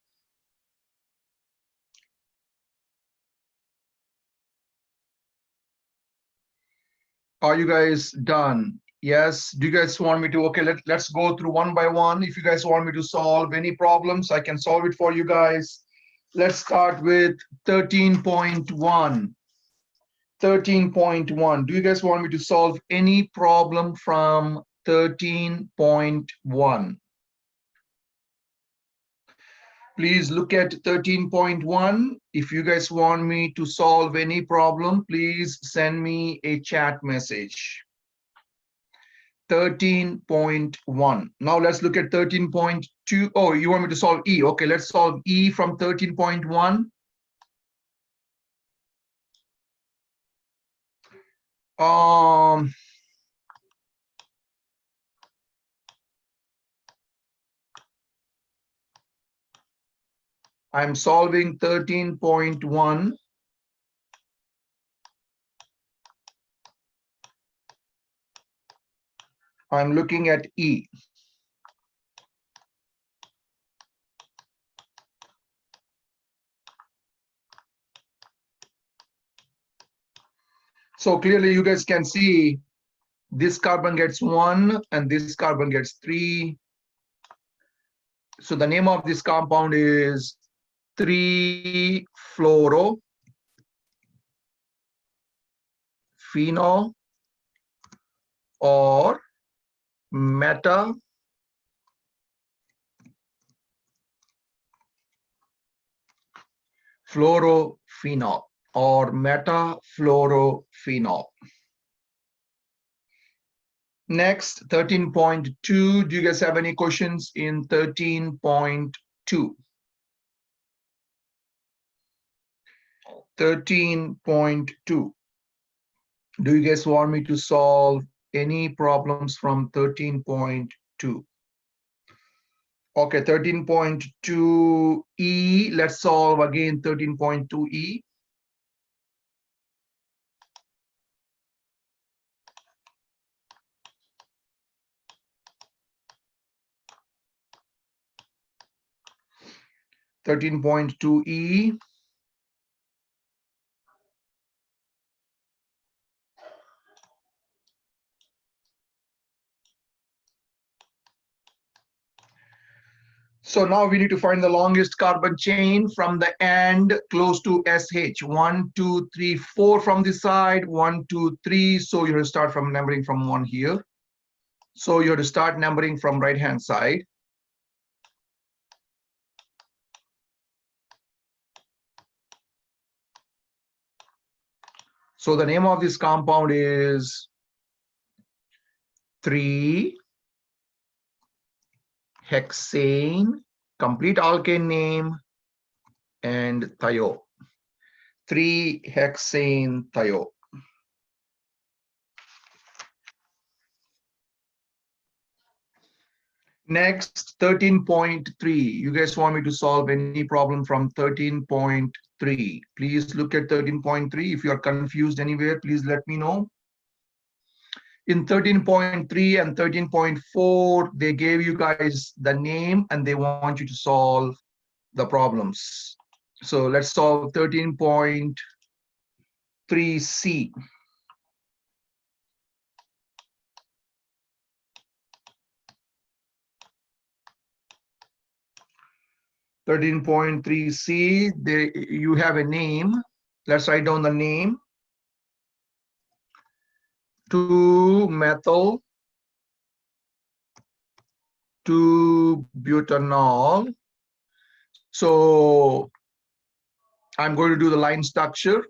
Are you guys done? Yes. Do you guys want me to? Okay, let's go through one by one. If you guys want me to solve any problems, I can solve it for you guys. Let's start with 13.1. 13.1. Do you guys want me to solve any problem from 13.1? Please look at 13.1. If you guys want me to solve any problem, please send me a chat message. 13.1. Now let's look at 13.2. Oh, you want me to solve E? Okay, let's solve E from 13.1. I'm solving 13.1. I'm looking at E. So clearly you guys can see this carbon gets 1 and this carbon gets 3. So the name of this compound is 3-fluorophenol or metafluorophenol or metafluorophenol. Next, 13.2. Do you guys have any questions in 13.2? 13.2. Do you guys want me to solve any problems from 13.2? Okay, 13.2E. Let's solve again 13.2E. So now we need to find the longest carbon chain from the end close to SH. 1, 2, 3, 4 from this side. 1, 2, 3. So you have to start from numbering from 1 here. So you have to start numbering from right hand side. So the name of this compound is 3-hexane, complete alkane name, and thio. 3-hexane thio. Next, 13.3. You guys want me to solve any problem from 13.3? Please look at 13.3. If you are confused anywhere, please let me know. In 13.3 and 13.4, they gave you guys the name and they want you to solve the problems. So let's solve 13.3C. 13.3C, you have a name. Let's write down the name. 2-methyl 2-butanol. So I'm going to do the line structure.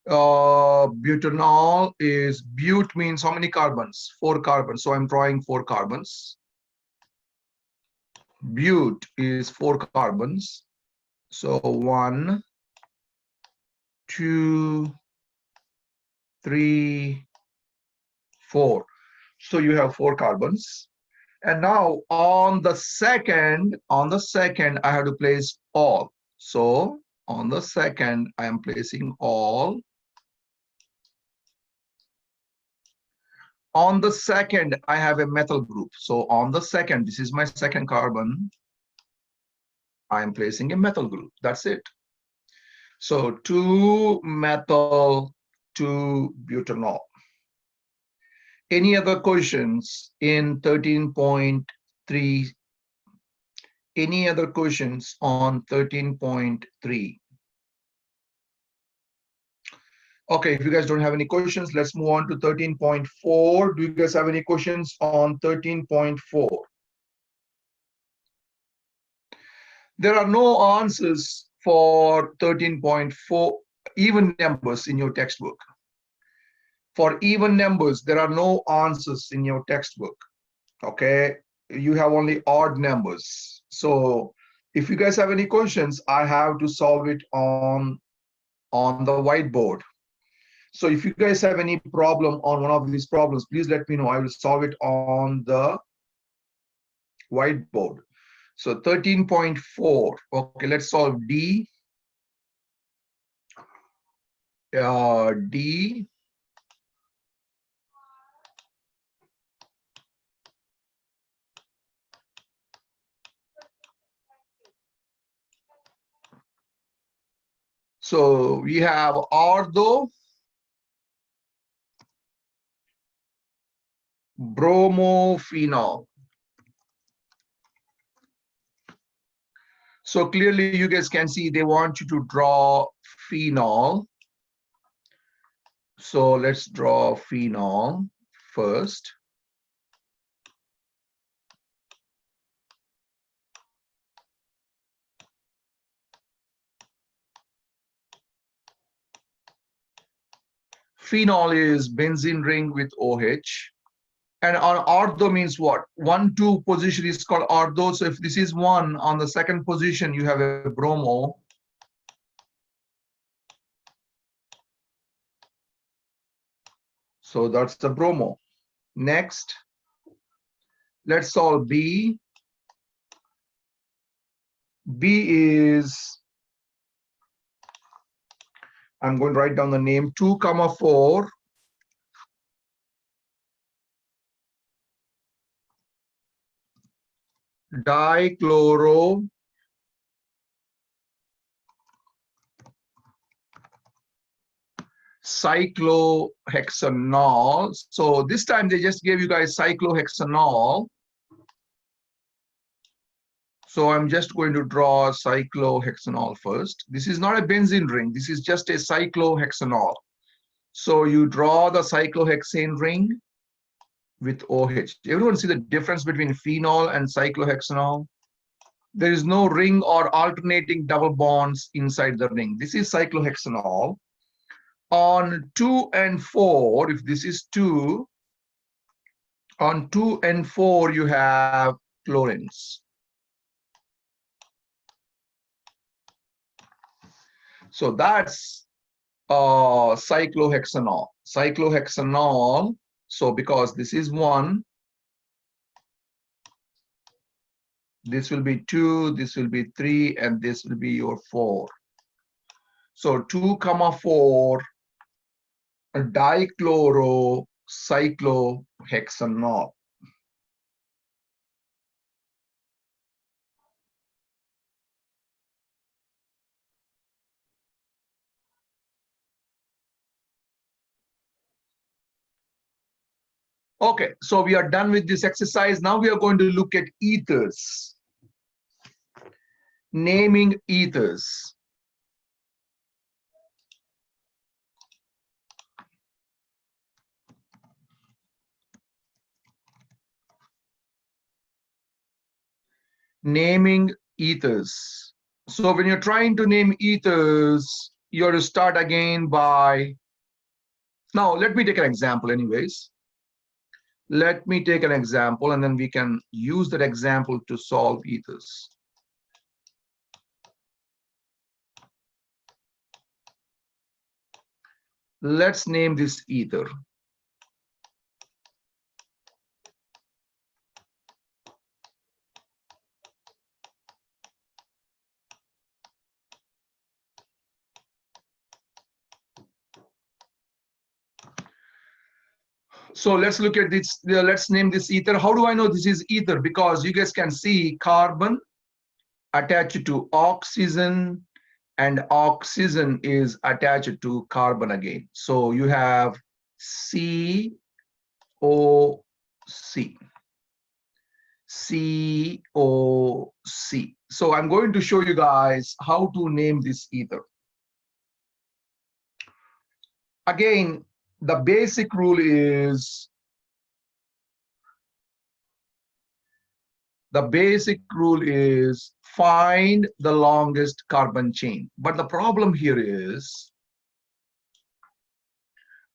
Butanol is, but means how many carbons? 4 carbons. So I'm drawing 4 carbons. But is 4 carbons. So 1, 2, 3, 4. So you have 4 carbons. And now on the second, I have to place all. So on the second, I am placing all. On the second, I have a methyl group. So on the second, this is my second carbon. I am placing a methyl group. That's it. So 2-methyl 2-butanol. Any other questions in 13.3? Any other questions on 13.3? Okay, if you guys don't have any questions, let's move on to 13.4. Do you guys have any questions on 13.4? There are no answers for 13.4 even numbers in your textbook. For even numbers, there are no answers in your textbook. Okay, you have only odd numbers. So if you guys have any questions, I have to solve it on the whiteboard. So if you guys have any problem on one of these problems, please let me know. I will solve it on the whiteboard. So 13.4. Okay, let's solve D. D. So we have ortho, bromophenol. So clearly you guys can see they want you to draw phenol. So let's draw phenol first. Phenol is benzene ring with OH. And on ortho means what? 1-2 position is called ortho. So if this is 1, on the second position, you have a bromo. So that's the bromo. Next, let's solve B. B is, I'm going to write down the name, 2,4. Dichloro cyclohexanol. So this time they just gave you guys cyclohexanol. So I'm just going to draw cyclohexanol first. This is not a benzene ring. This is just a cyclohexanol. So you draw the cyclohexane ring with OH. Everyone see the difference between phenol and cyclohexanol? There is no ring or alternating double bonds inside the ring. This is cyclohexanol. On 2 and 4, if this is 2, on 2 and 4, you have chlorines. So that's cyclohexanol. Cyclohexanol, so because this is 1, this will be 2, this will be 3, and this will be your 4. So 2,4 dichlorocyclohexanol. Okay, so we are done with this exercise. Now we are going to look at ethers. Naming ethers. Naming ethers. So when you're trying to name ethers, you have to start again by, now let me take an example anyways. Let me take an example and then we can use that example to solve ethers. Let's name this ether. So let's look at this. Let's name this ether. How do I know this is ether? Because you guys can see carbon attached to oxygen, and oxygen is attached to carbon again. So you have COC. COC. So I'm going to show you guys how to name this ether. Again, the basic rule is find the longest carbon chain. But the problem here is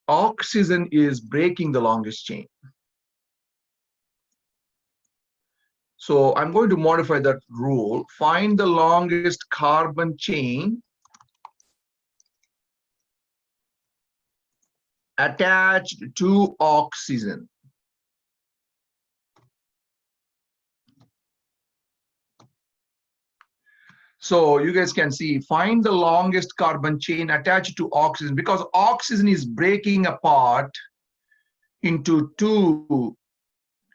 oxygen is breaking the longest chain. So I'm going to modify that rule. Find the longest carbon chain attached to oxygen. So you guys can see, find the longest carbon chain attached to oxygen, because oxygen is breaking apart into two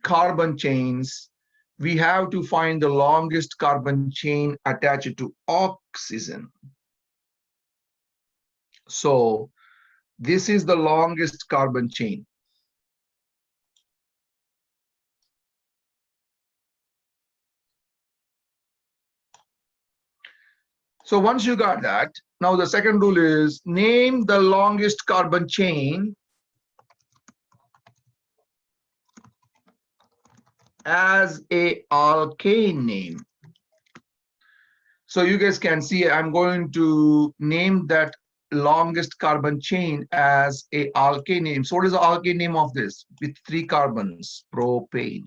carbon chains. We have to find the longest carbon chain attached to oxygen. So this is the longest carbon chain. So once you got that, now the second rule is name the longest carbon chain as a alkane name. So you guys can see I'm going to name that longest carbon chain as a alkane name. So what is the alkane name of this? With 3 carbons, propane.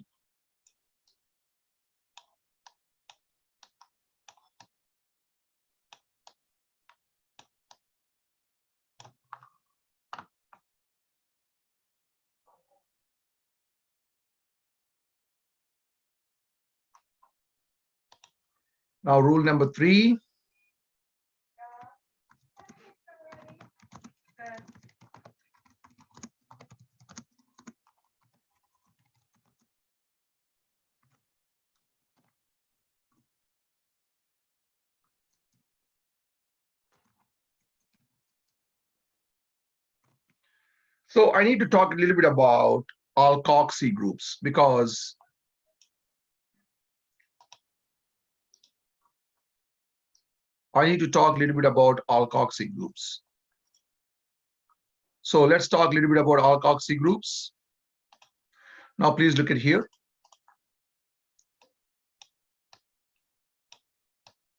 Now rule number 3. So I need to talk a little bit about alkoxy groups, because I need to talk a little bit about alkoxy groups. So let's talk a little bit about alkoxy groups. Now please look at here.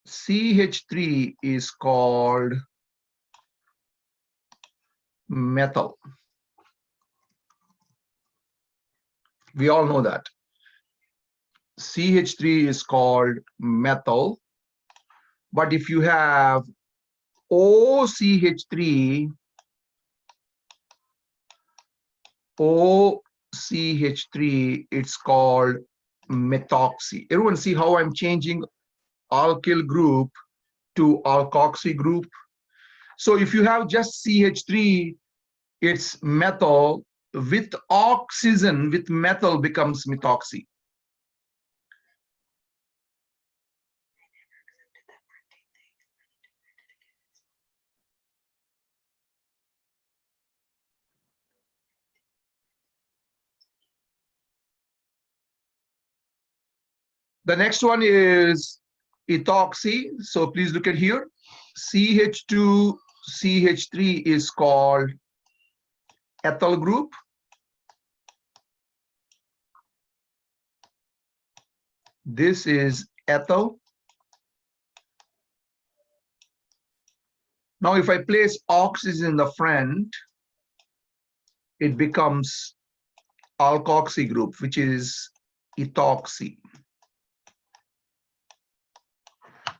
CH3 is called methyl. We all know that. CH3 is called methyl. But if you have OCH3, it's called methoxy. Everyone see how I'm changing alkyl group to alkoxy group? So if you have just CH3, it's methyl. With oxygen, with methyl becomes methoxy. The next one is ethoxy. So please look at here. CH2, CH3 is called ethyl group. This is ethyl. Now, if I place oxygen in the front, it becomes alkoxy group, which is ethoxy.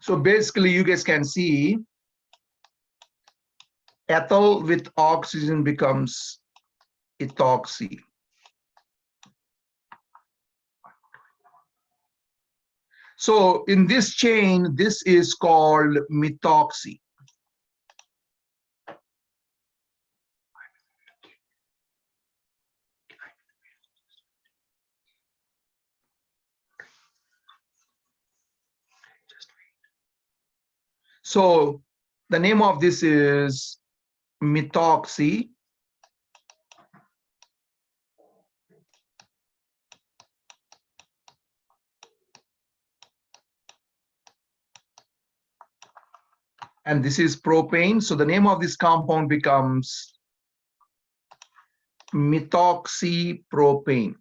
So basically, you guys can see ethyl with oxygen becomes ethoxy. So in this chain, this is called methoxy. So the name of this is methoxy. And this is propane. So the name of this compound becomes methoxypropane.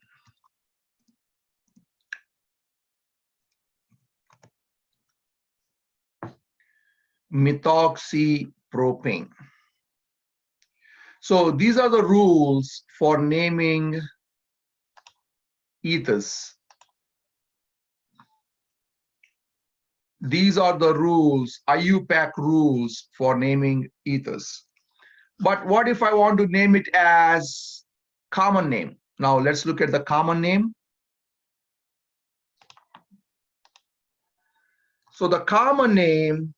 Methoxypropane. So these are the rules for naming ethers. These are the rules, IUPAC rules for naming ethers. But what if I want to name it as common name? Now let's look at the common name. So the common name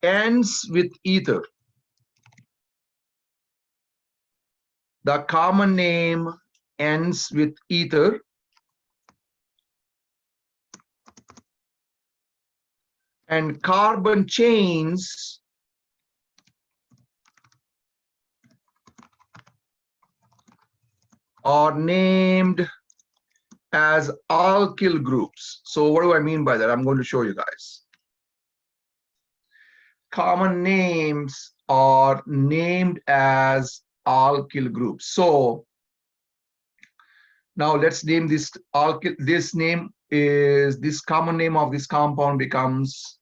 ends with ether. The common name ends with ether. And carbon chains are named as alkyl groups. So what do I mean by that? I'm going to show you guys. Common names are named as alkyl groups. So now let's name this alkyl. This name is, this common name of this compound becomes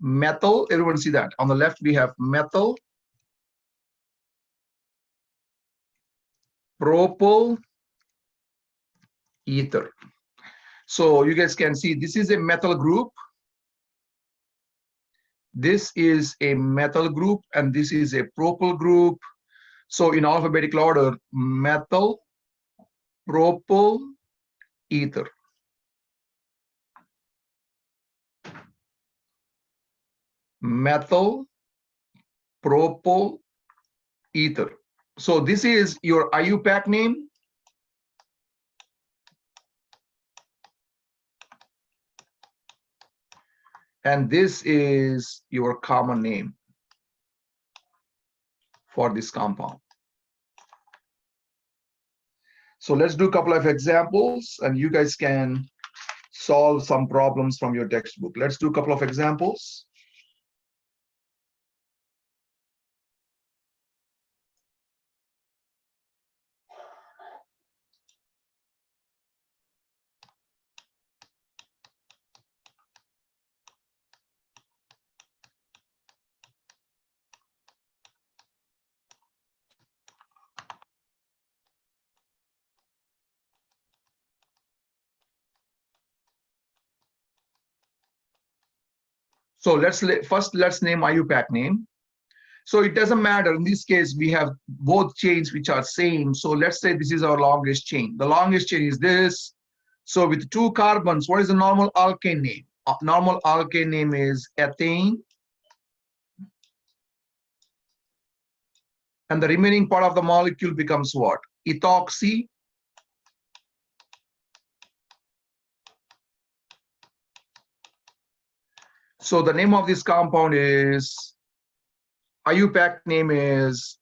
methyl. Everyone see that? On the left we have methyl, propyl, ether. So you guys can see this is a methyl group. This is a methyl group and this is a propyl group. So in alphabetical order, methyl, propyl, ether. Methyl, propyl, ether. So this is your IUPAC name. And this is your common name for this compound. So let's do a couple of examples and you guys can solve some problems from your textbook. Let's do a couple of examples. So let's name IUPAC name. So it doesn't matter. In this case, we have both chains which are same. So let's say this is our longest chain. The longest chain is this. So with 2 carbons, what is the normal alkane name? Normal alkane name is ethane. And the remaining part of the molecule becomes what? Ethoxy. So the name of this compound is, IUPAC name is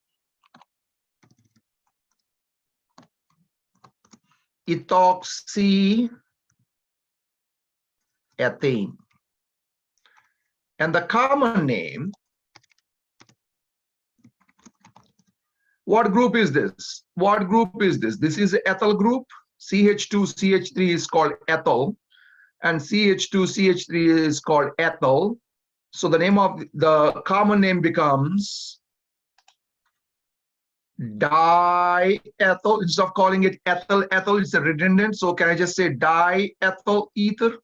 ethoxy ethane. And the common name, what group is this? What group is this? This is ethyl group. CH2CH3 is called ethyl, and CH2CH3 is called ethyl. So the name of the common name becomes diethyl. Instead of calling it ethyl, it's a redundant. So can I just say diethyl ether?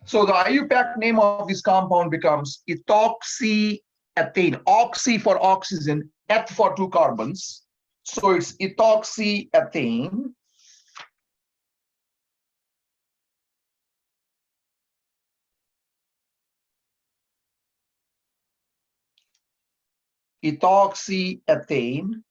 So the IUPAC name of this compound becomes ethoxyethane. Oxy for oxygen, eth for 2 carbons. So it's ethoxyethane. Ethoxyethane.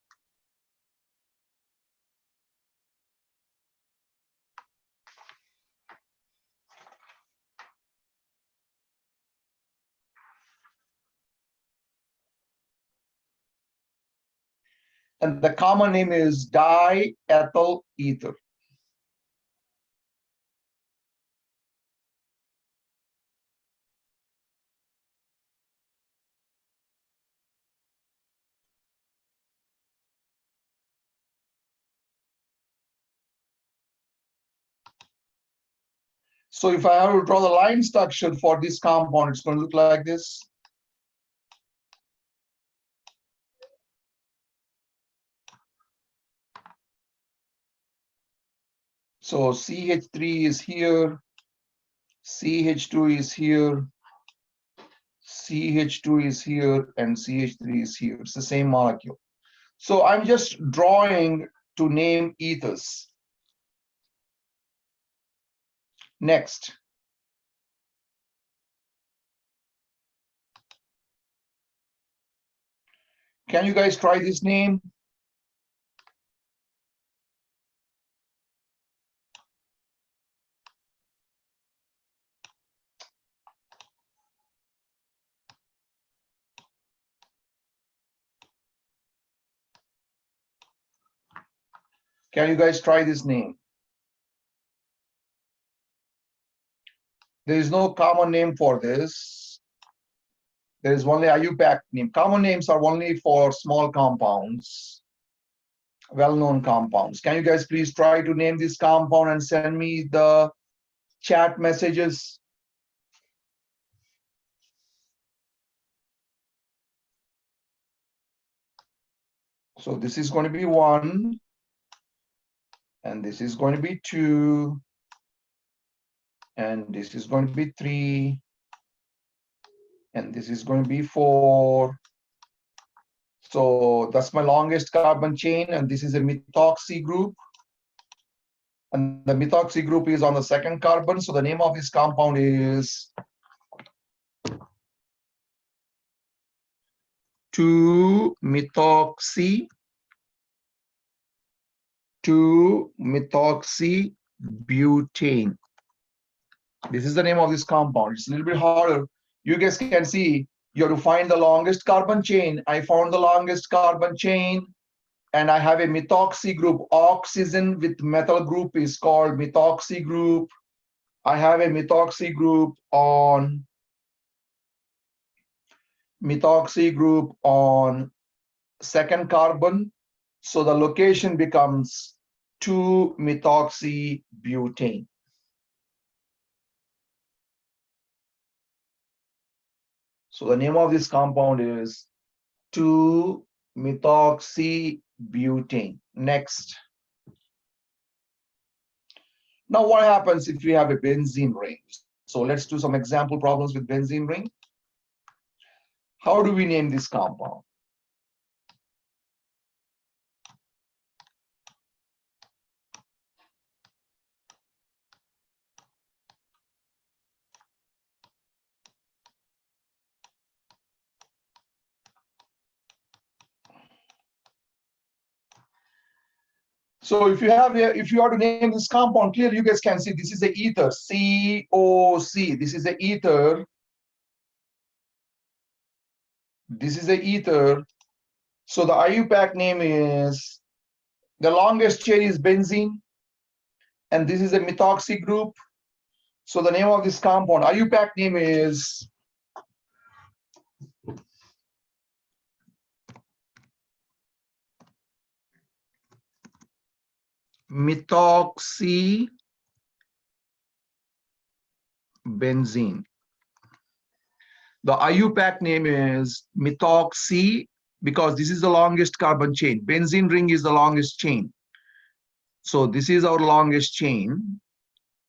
and the common name is diethyl ether. So if I have to draw the line structure for this compound, it's going to look like this. So CH3 is here, CH2 is here, CH2 is here, and CH3 is here. It's the same molecule. So I'm just drawing to name ethers. Next. Can you guys try this name? Can you guys try this name? There is no common name for this. There is only IUPAC name. Common names are only for small compounds, well-known compounds. Can you guys please try to name this compound and send me the chat messages? So this is going to be 1, and this is going to be 2, and this is going to be 3, and this is going to be 4. So that's my longest carbon chain, and this is a methoxy group. And the methoxy group is on the second carbon. So the name of this compound is 2-methoxy butane. This is the name of this compound. It's a little bit harder. You guys can see you have to find the longest carbon chain. I found the longest carbon chain, and I have a methoxy group. Oxygen with methyl group is called methoxy group. I have a methoxy group on second carbon. So the location becomes 2-methoxy butane. So the name of this compound is 2-methoxy butane. Next. Now what happens if we have a benzene ring? So let's do some example problems with benzene ring. How do we name this compound? So if you are to name this compound, clearly you guys can see this is the ether, COC. This is the ether. This is the ether. So the IUPAC name is, the longest chain is benzene, and this is a methoxy group. So the name of this compound, IUPAC name is methoxy benzene. The IUPAC name is methoxy because this is the longest carbon chain. Benzene ring is the longest chain. So this is our longest chain.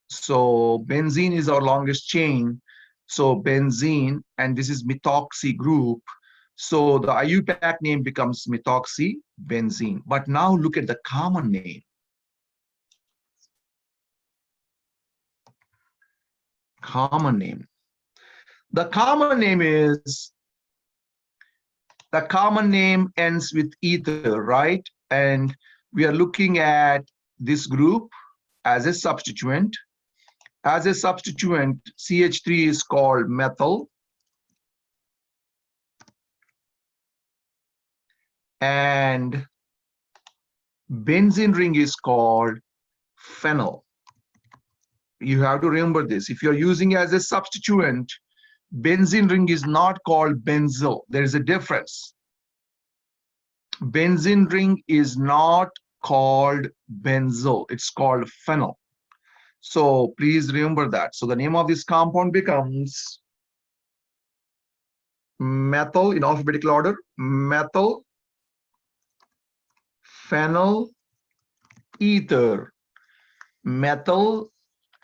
So benzene is our longest chain. So benzene, and this is methoxy group. So the IUPAC name becomes methoxy benzene. But now look at the common name. Common name. The common name is, the common name ends with ether, right? And we are looking at this group as a substituent. As a substituent, CH3 is called methyl. And benzene ring is called phenyl. You have to remember this. If you're using as a substituent, benzene ring is not called benzyl. There is a difference. Benzene ring is not called benzyl. It's called phenyl. So please remember that. So the name of this compound becomes methyl in alphabetical order, methyl phenyl ether, methyl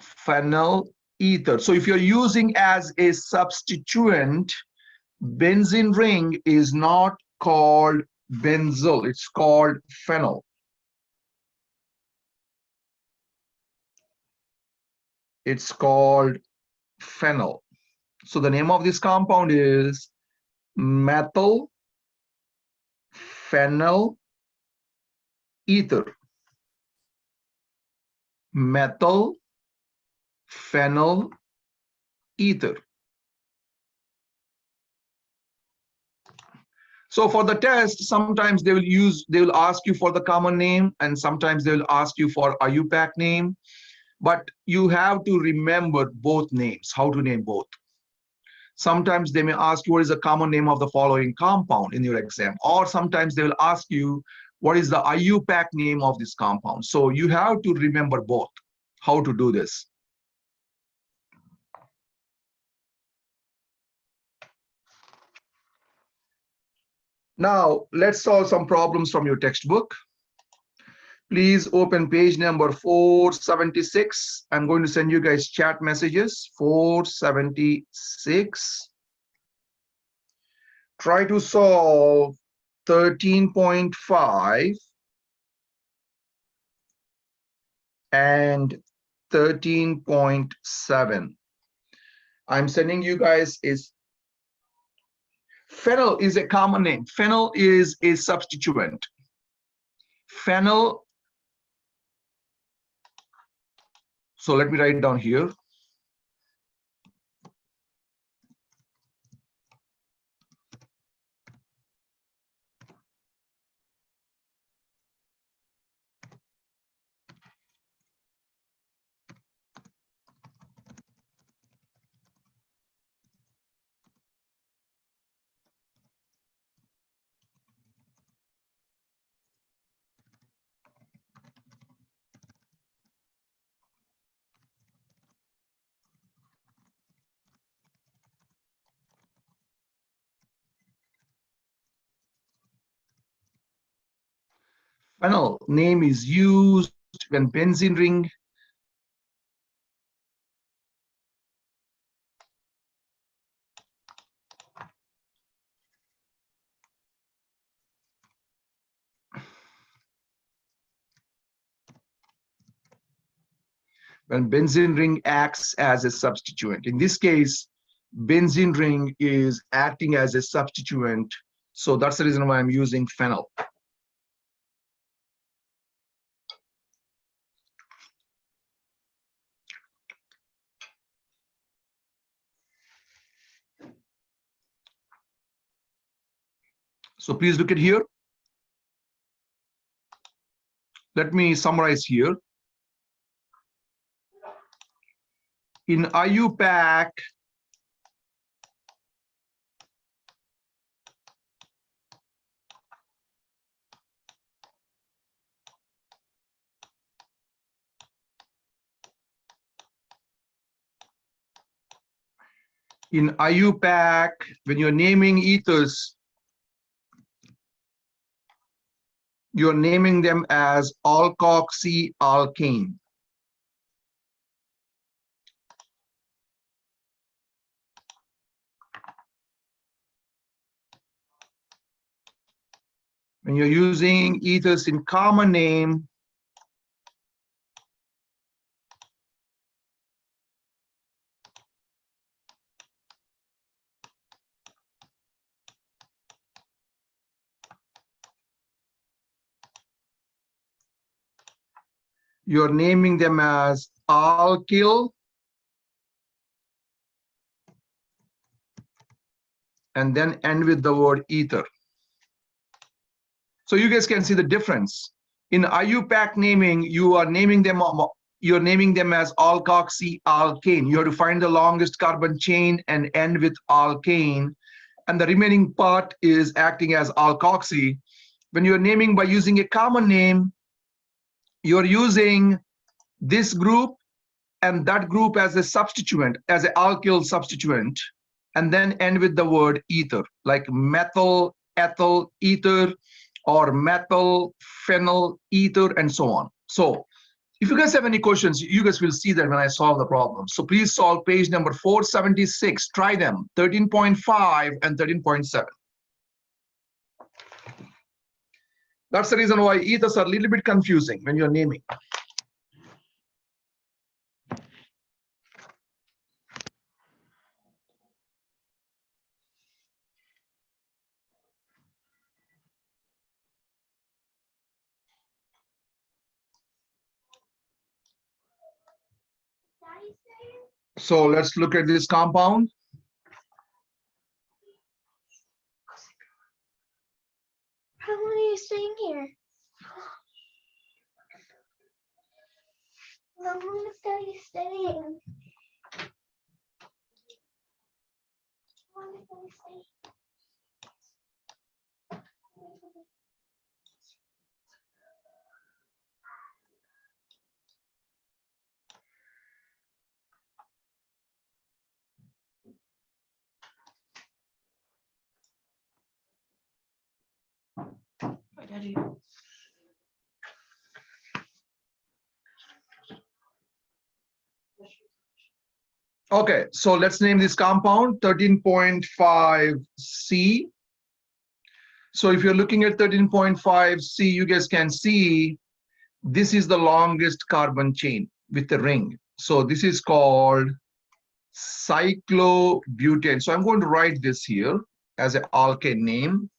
phenyl ether. So if you're using as a substituent, benzene ring is not called benzyl, it's called phenyl. It's called phenyl. So the name of this compound is methyl phenyl ether. Methyl phenyl ether. So for the test, sometimes they will ask you for the common name, and sometimes they will ask you for IUPAC name. But you have to remember both names, how to name both. Sometimes they may ask you what is the common name of the following compound in your exam, or sometimes they will ask you what is the IUPAC name of this compound. So you have to remember both, how to do this. Now, let's solve some problems from your textbook. Please open page number 476. I'm going to send you guys chat messages. 476. Try to solve 13.5 and 13.7. I'm sending you guys is phenyl is a common name. Phenyl is a substituent. Phenyl. So let me write down here. Phenyl name is used when benzene ring acts as a substituent. In this case, benzene ring is acting as a substituent. So that's the reason why I'm using phenyl. So please look at here. Let me summarize here. In IUPAC, when you're naming ethers, you're naming them as alkoxy-alkane. When you're using ethers in common name, you're naming them as alkyl and then end with the word ether. So you guys can see the difference. In IUPAC naming, you're naming them as alkoxy alkane. You have to find the longest carbon chain and end with alkane, and the remaining part is acting as alkoxy. When you're naming by using a common name, you're using this group and that group as a substituent, as an alkyl substituent, and then end with the word ether, like methyl, ethyl, ether, or methyl, phenyl, ether, and so on. So if you guys have any questions, you guys will see that when I solve the problem. So please solve page number 476. Try them, 13.5 and 13.7. That's the reason why ethers are a little bit confusing when you're naming. So let's look at this compound. How long are you staying here? How long are you staying? How long are you staying? Daddy. Okay, so let's name this compound 13.5C. So if you're looking at 13.5C, you guys can see this is the longest carbon chain with the ring. So this is called cyclobutane. So I'm going to write this here as an alkane name.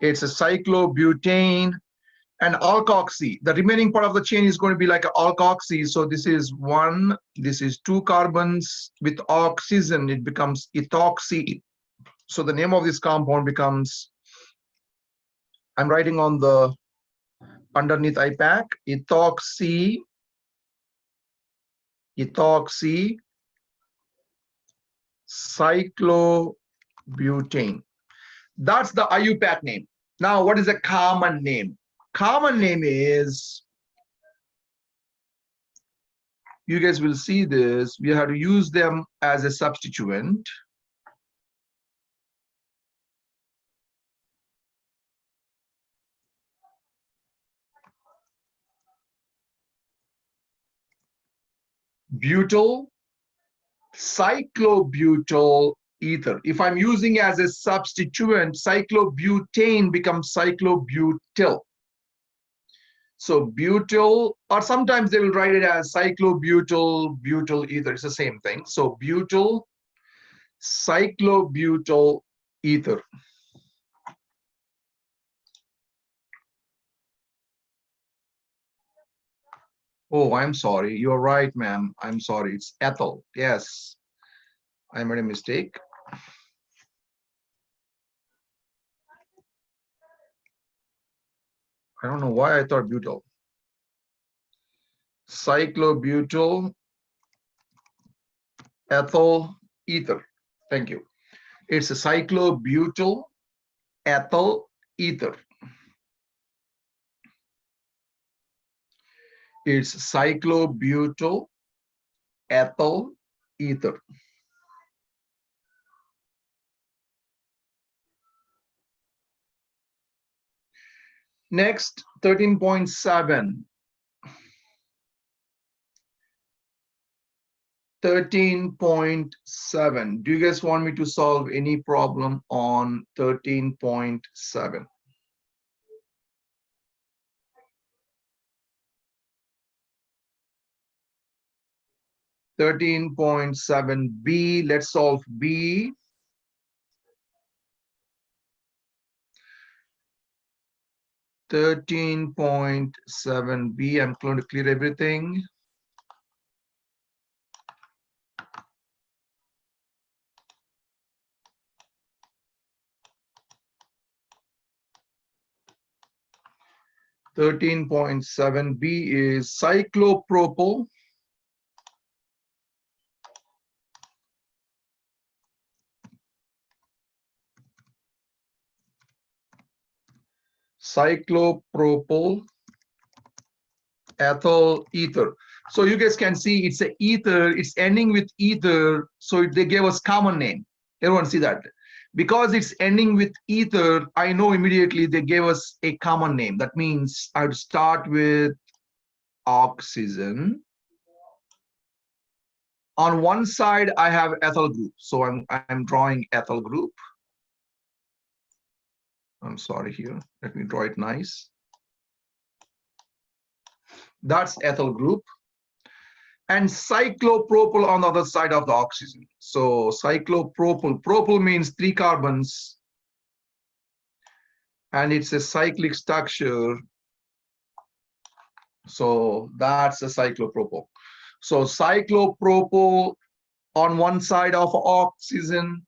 It's a cyclobutane and alkoxy. The remaining part of the chain is going to be like an alkoxy. So this is one, this is two carbons with oxygen, it becomes ethoxy. So the name of this compound becomes, I'm writing on the underneath IPAC, ethoxy cyclobutane. That's the IUPAC name. Now, what is a common name? Common name is, you guys will see this, we have to use them as a substituent. Butyl, cyclobutyl ether. If I'm using as a substituent, cyclobutane becomes cyclobutyl. So butyl, or sometimes they will write it as cyclobutyl, butyl ether. It's the same thing. So butyl, cyclobutyl ether. Oh, I'm sorry. You're right, ma'am. I'm sorry. It's ethyl. Yes, I made a mistake. I don't know why I thought butyl. Cyclobutyl, ethyl, ether. Thank you. It's a cyclobutyl, ethyl, ether. It's cyclobutyl, ethyl, ether. Next, 13.7. 13.7. Do you guys want me to solve any problem on 13.7? 13.7b, let's solve B. 13.7b, I'm going to clear everything. 13.7b is cyclopropyl. Cyclopropyl ethyl ether. So you guys can see it's a ether, it's ending with ether, so they gave us common name. Everyone see that? Because it's ending with ether, I know immediately they gave us a common name. That means I would start with oxygen. On one side, I have ethyl group. So I'm drawing ethyl group. I'm sorry here. Let me draw it nice. That's ethyl group. And cyclopropyl on the other side of the oxygen. So cyclopropyl, propyl means 3 carbons, and it's a cyclic structure. So that's a cyclopropyl. So cyclopropyl on one side of oxygen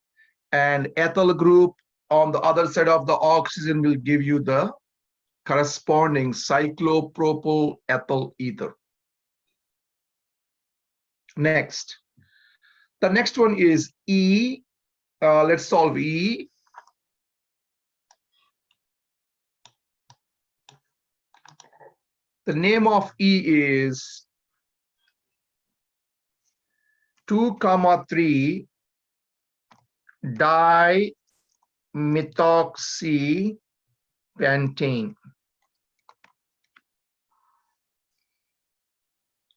and ethyl group on the other side of the oxygen will give you the corresponding cyclopropyl ethyl ether. Next, the next one is E. Let's solve E. The name of E is 2,3 dimethoxypentane.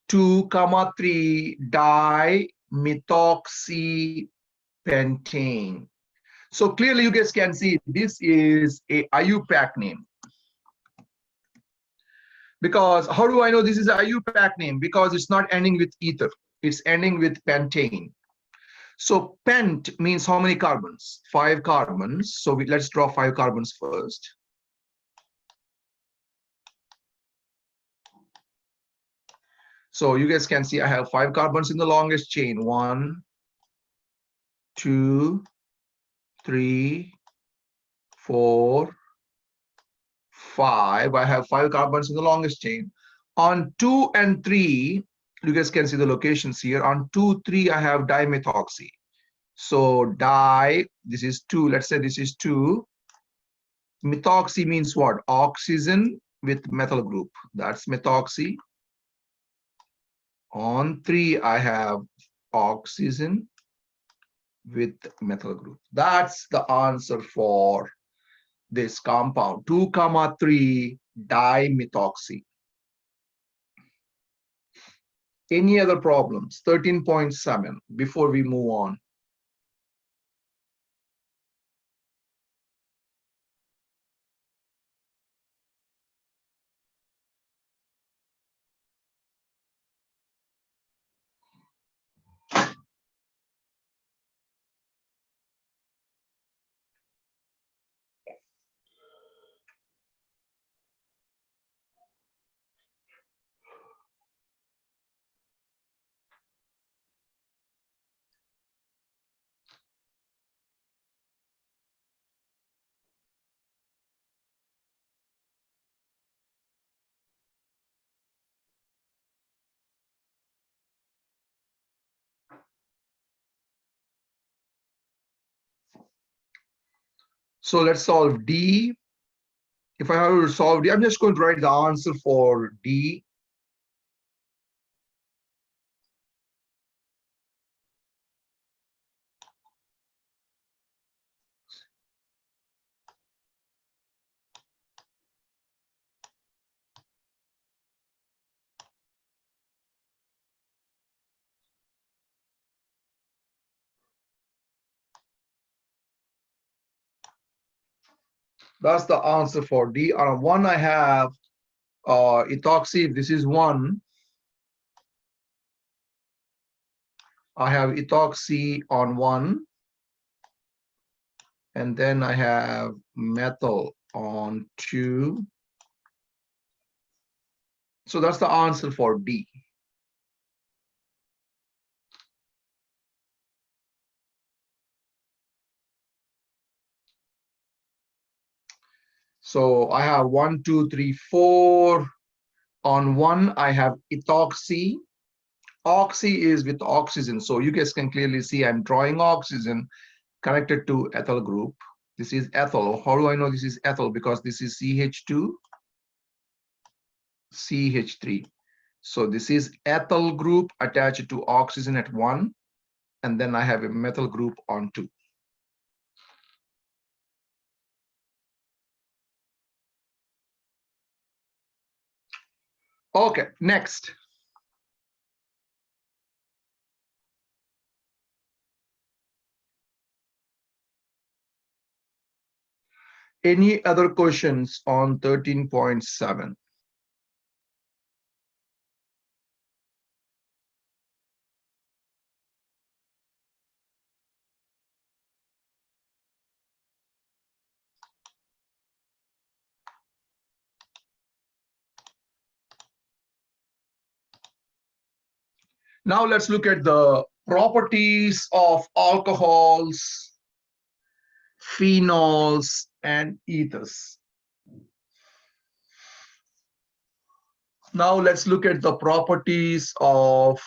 2,3 dimethoxypentane. So clearly you guys can see this is a IUPAC name. Because how do I know this is an IUPAC name? Because it's not ending with ether, it's ending with pentane. So pent means how many carbons? 5 carbons. So let's draw 5 carbons first. So you guys can see I have 5 carbons in the longest chain. 1, 2, 3, 4, 5. I have 5 carbons in the longest chain. On 2 and 3, you guys can see the locations here. On 2, 3, I have dimethoxy. So this is 2. Let's say this is 2. Methoxy means what? Oxygen with methyl group. That's methoxy. On 3, I have oxygen with methyl group. That's the answer for this compound, 2,3 dimethoxy. Any other problems? 13.7 before we move on. So let's solve D. If I have to solve D, I'm just going to write the answer for D. That's the answer for D. On 1, I have ethoxy. This is 1. I have ethoxy on 1. And then I have methyl on 2. So that's the answer for D. So I have 1, 2, 3, 4. On one, I have ethoxy. Oxy is with oxygen. So you guys can clearly see I'm drawing oxygen connected to ethyl group. This is ethyl. How do I know this is ethyl? Because this is CH2, CH3. So this is ethyl group attached to oxygen at 1, and then I have a methyl group on 2. Okay, next. Any other questions on 13.7? Now let's look at the properties of alcohols, phenols, and ethers. Now let's look at the properties of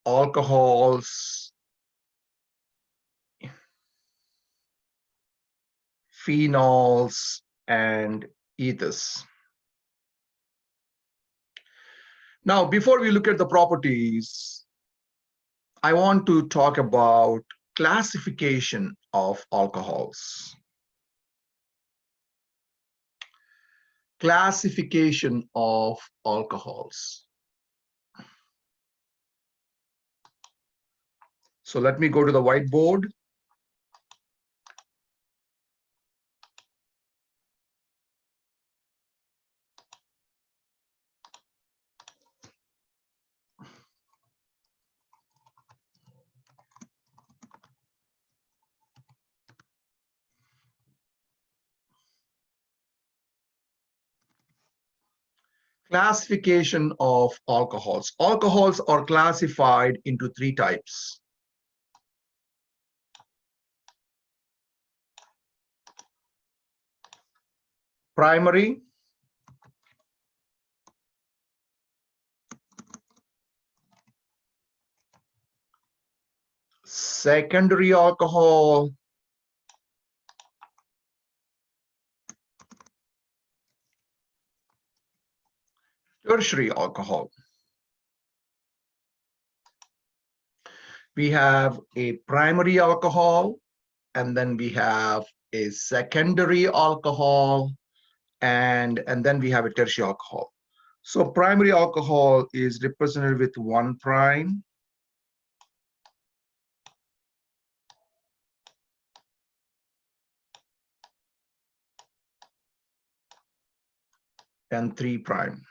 alcohols, phenols, and ethers. Now, before we look at the properties, I want to talk about classification of alcohols. Classification of alcohols. So let me go to the whiteboard. Classification of alcohols. Alcohols are classified into 3 types. Primary, secondary alcohol, tertiary alcohol. We have a primary alcohol, and then we have a secondary alcohol, and then we have a tertiary alcohol. So primary alcohol is represented with 1 prime, and 3 prime.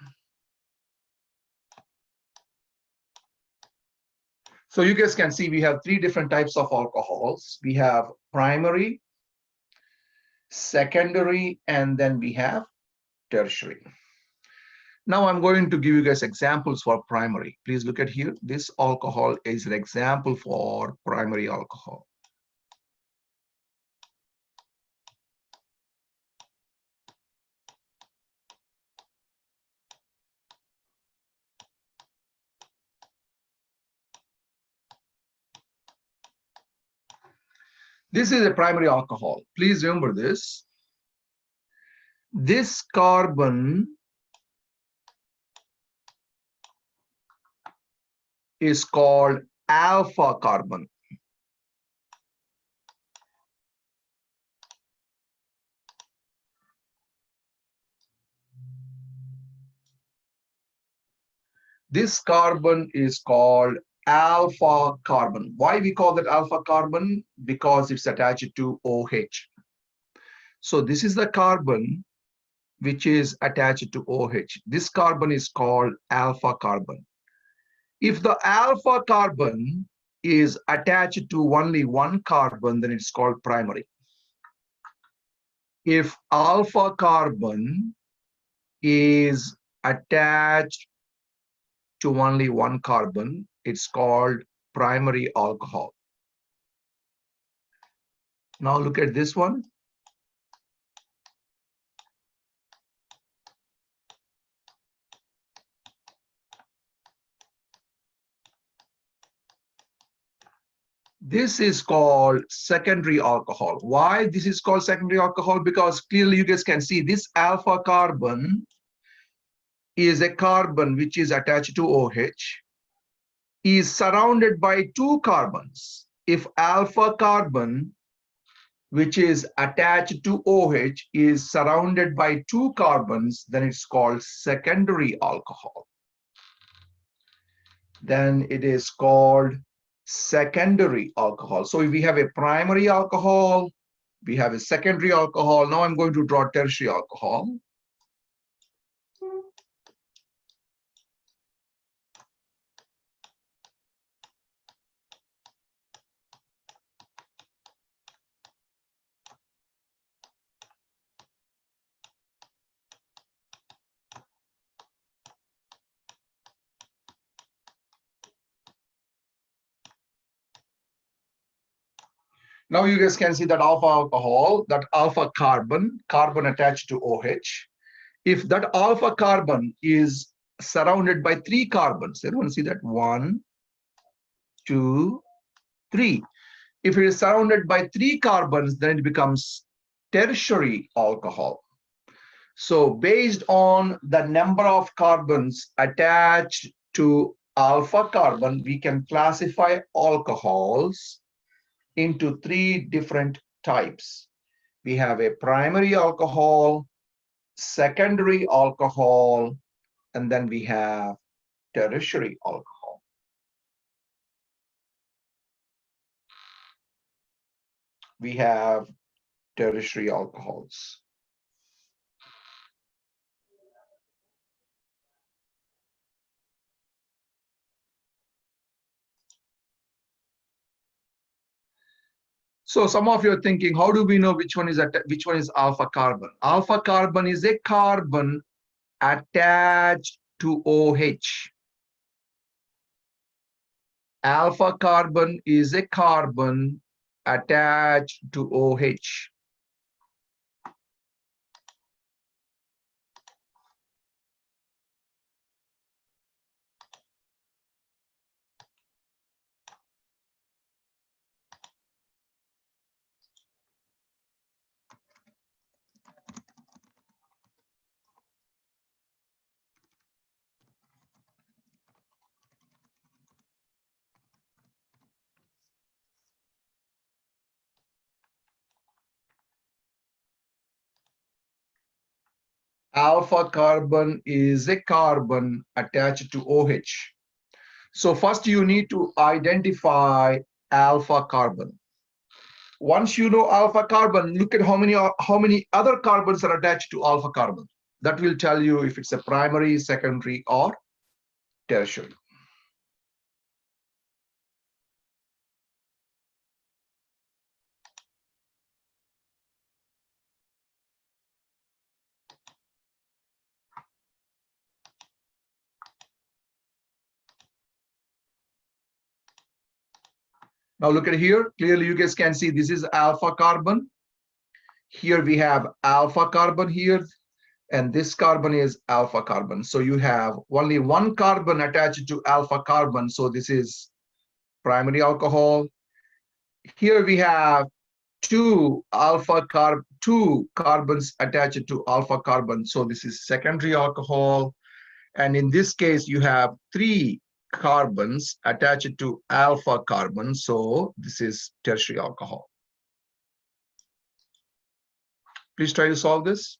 So you guys can see we have 3 different types of alcohols. We have primary, secondary, and then we have tertiary. Now I'm going to give you guys examples for primary. Please look at here. This alcohol is an example for primary alcohol. This is a primary alcohol. Please remember this. This carbon is called alpha carbon. This carbon is called alpha carbon. Why we call that alpha carbon? Because it's attached to OH. So this is the carbon which is attached to OH. This carbon is called alpha carbon. If the alpha carbon is attached to only 1 carbon, then it's called primary. If alpha carbon is attached to only 1 carbon, it's called primary alcohol. Now look at this one. This is called secondary alcohol. Why this is called secondary alcohol? Because clearly you guys can see this alpha carbon is a carbon which is attached to OH, is surrounded by two carbons. If alpha carbon which is attached to OH is surrounded by two carbons, then it's called secondary alcohol. Then it is called secondary alcohol. So if we have a primary alcohol, we have a secondary alcohol. Now I'm going to draw tertiary alcohol. Now you guys can see that alpha alcohol, that alpha carbon, carbon attached to OH. If that alpha carbon is surrounded by three carbons, everyone see that? 1, 2, 3. If it is surrounded by three carbons, then it becomes tertiary alcohol. So based on the number of carbons attached to alpha carbon, we can classify alcohols into three different types. We have a primary alcohol, secondary alcohol, and then we have tertiary alcohol. We have tertiary alcohols. So some of you are thinking, how do we know which one is alpha carbon? Alpha carbon is a carbon attached to OH. Alpha carbon is a carbon attached to OH. Alpha carbon is a carbon attached to OH. So first you need to identify alpha carbon. Once you know alpha carbon, look at how many other carbons are attached to alpha carbon. That will tell you if it's a primary, secondary, or tertiary. Now look at here. Clearly you guys can see this is alpha carbon. Here we have alpha carbon here, and this carbon is alpha carbon. So you have only one carbon attached to alpha carbon. So this is primary alcohol. Here we have two carbons attached to alpha carbon. So this is secondary alcohol. And in this case, you have three carbons attached to alpha carbon. So this is tertiary alcohol. Please try to solve this.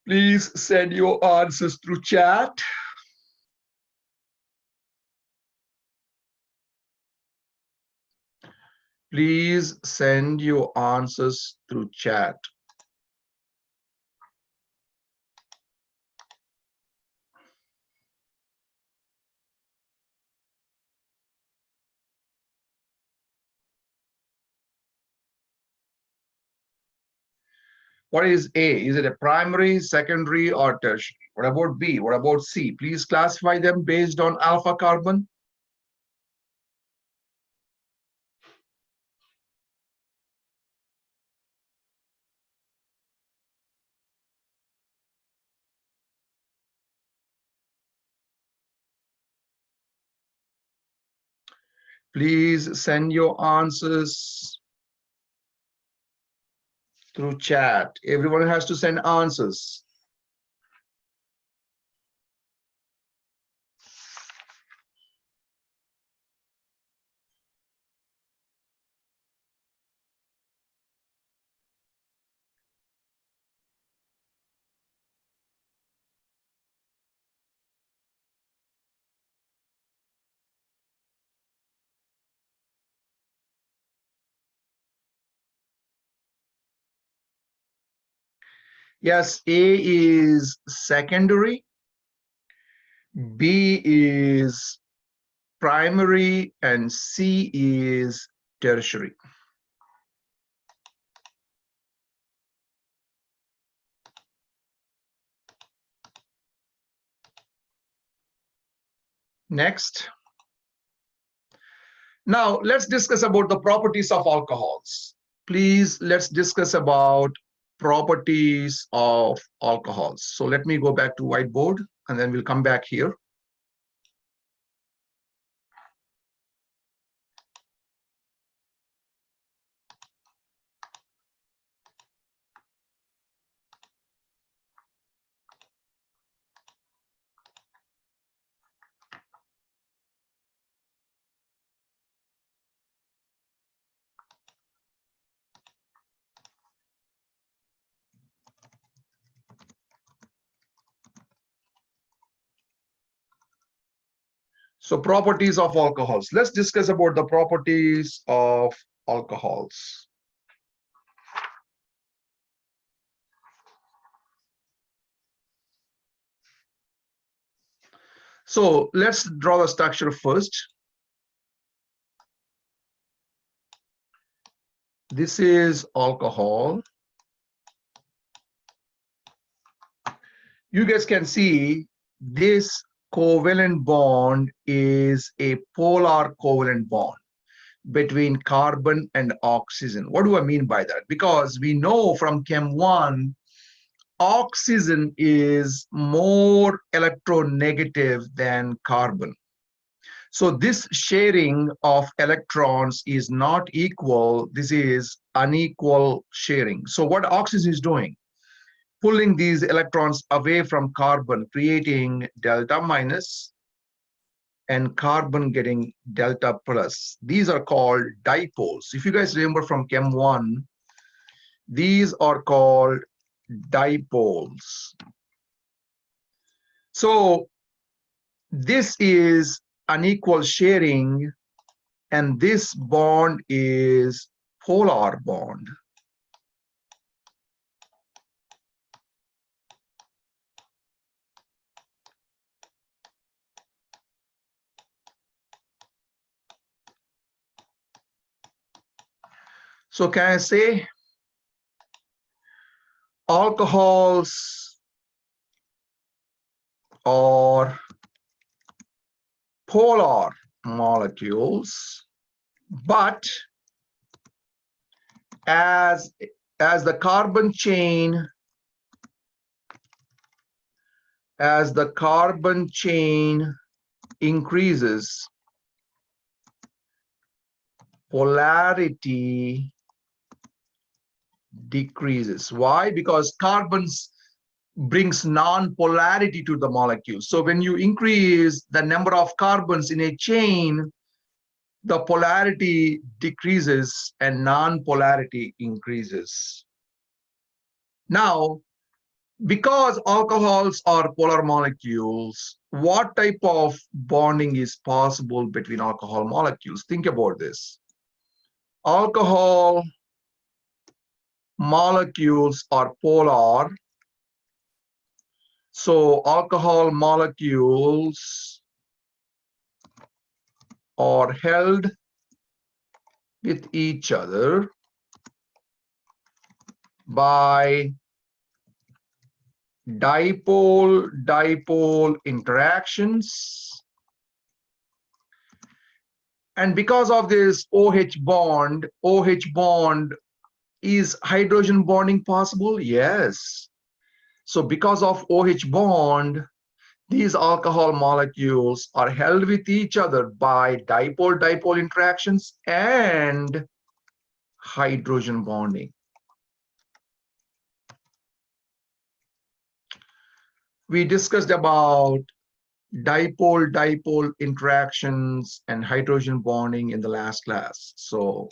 Please send your answers through chat. Please send your answers through chat. What is A? Is it a primary, secondary, or tertiary? What about B? What about C? Please classify them based on alpha carbon. Please send your answers through chat. Everyone has to send answers. Yes, A is secondary, B is primary, and C is tertiary. Next. Now let's discuss about the properties of alcohols. Please, let's discuss about properties of alcohols. So let me go back to whiteboard and then we'll come back here. So properties of alcohols. Let's discuss about the properties of alcohols. So let's draw the structure first. This is alcohol. You guys can see this covalent bond is a polar covalent bond between carbon and oxygen. What do I mean by that? Because we know from Chem 1, oxygen is more electronegative than carbon. So this sharing of electrons is not equal. This is unequal sharing. So what oxygen is doing? Pulling these electrons away from carbon, creating delta minus, and carbon getting delta plus. These are called dipoles. If you guys remember from Chem 1, these are called dipoles. So this is unequal sharing, and this bond is polar bond. So can I say alcohols are polar molecules, but as the carbon chain increases, polarity decreases. Why? Because carbons brings non-polarity to the molecule. So when you increase the number of carbons in a chain, the polarity decreases and non-polarity increases. Now, because alcohols are polar molecules, what type of bonding is possible between alcohol molecules? Think about this. Alcohol molecules are polar. So alcohol molecules are held with each other by dipole-dipole interactions. And because of this OH bond, is hydrogen bonding possible? Yes. So because of OH bond, These alcohol molecules are held with each other by dipole-dipole interactions and hydrogen bonding. We discussed about dipole-dipole interactions and hydrogen bonding in the last class. So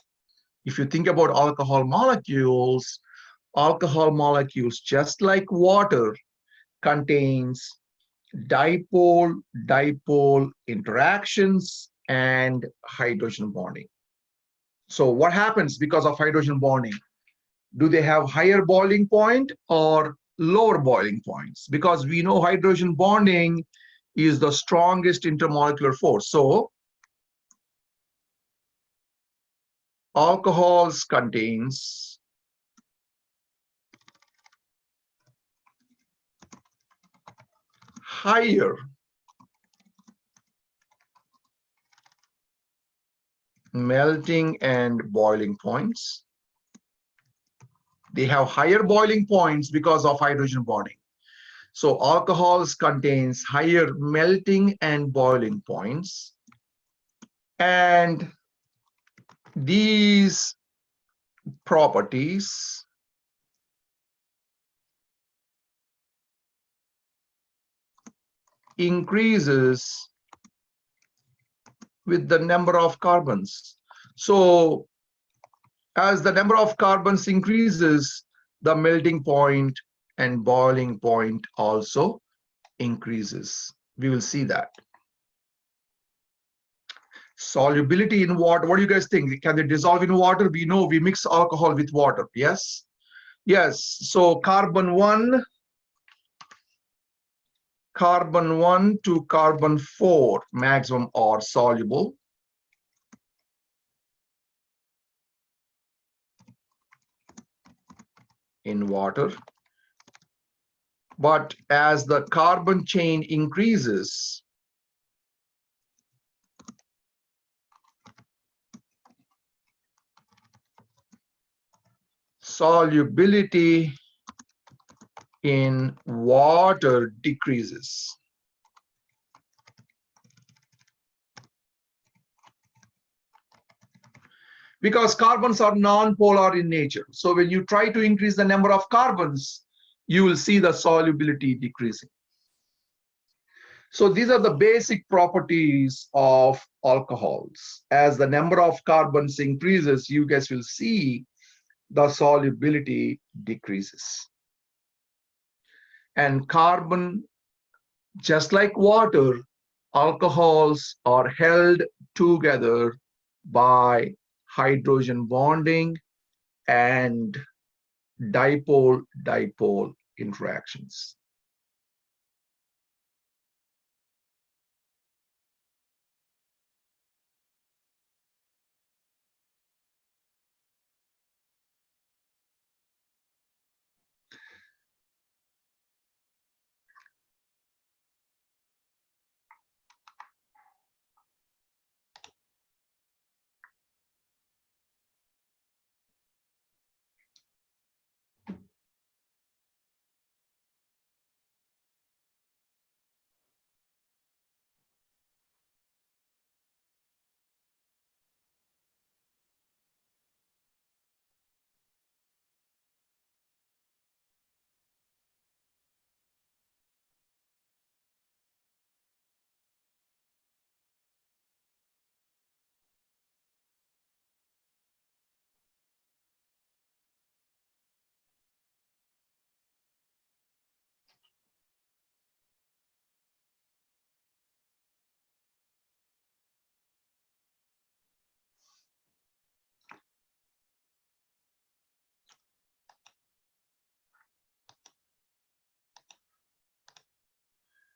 if you think about alcohol molecules, just like water, contains dipole-dipole interactions and hydrogen bonding. So what happens because of hydrogen bonding? Do they have higher boiling point or lower boiling points? Because we know hydrogen bonding is the strongest intermolecular force. So alcohols contains higher melting and boiling points. They have higher boiling points because of hydrogen bonding. So alcohols contains higher melting and boiling points. And these properties increases with the number of carbons. So as the number of carbons increases, the melting point and boiling point also increases. We will see that. Solubility in water, what do you guys think? Can they dissolve in water? We know we mix alcohol with water, yes? Yes, so carbon 1 to carbon 4 maximum are soluble. In water. But as the carbon chain increases, solubility in water decreases. Because carbons are non-polar in nature. So when you try to increase the number of carbons, you will see the solubility decreasing. So these are the basic properties of alcohols. As the number of carbons increases, you guys will see the solubility decreases. And carbon, just like water, alcohols are held together by hydrogen bonding and dipole-dipole interactions.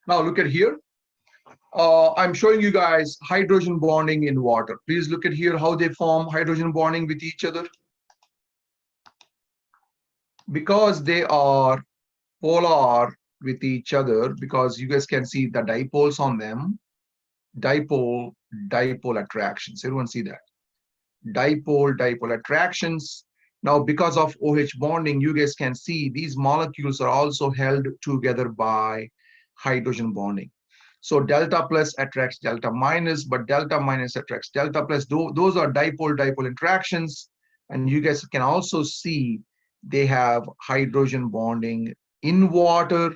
Now look at here. I'm showing you guys hydrogen bonding in water. Please look at here how they form hydrogen bonding with each other. Because they are polar with each other, because you guys can see the dipoles on them, dipole attractions. Everyone see that? Dipole attractions. Now, because of OH bonding, you guys can see these molecules are also held together by hydrogen bonding. So delta plus attracts delta minus, but delta minus attracts delta plus. Those are dipole-dipole interactions. And you guys can also see they have hydrogen bonding in water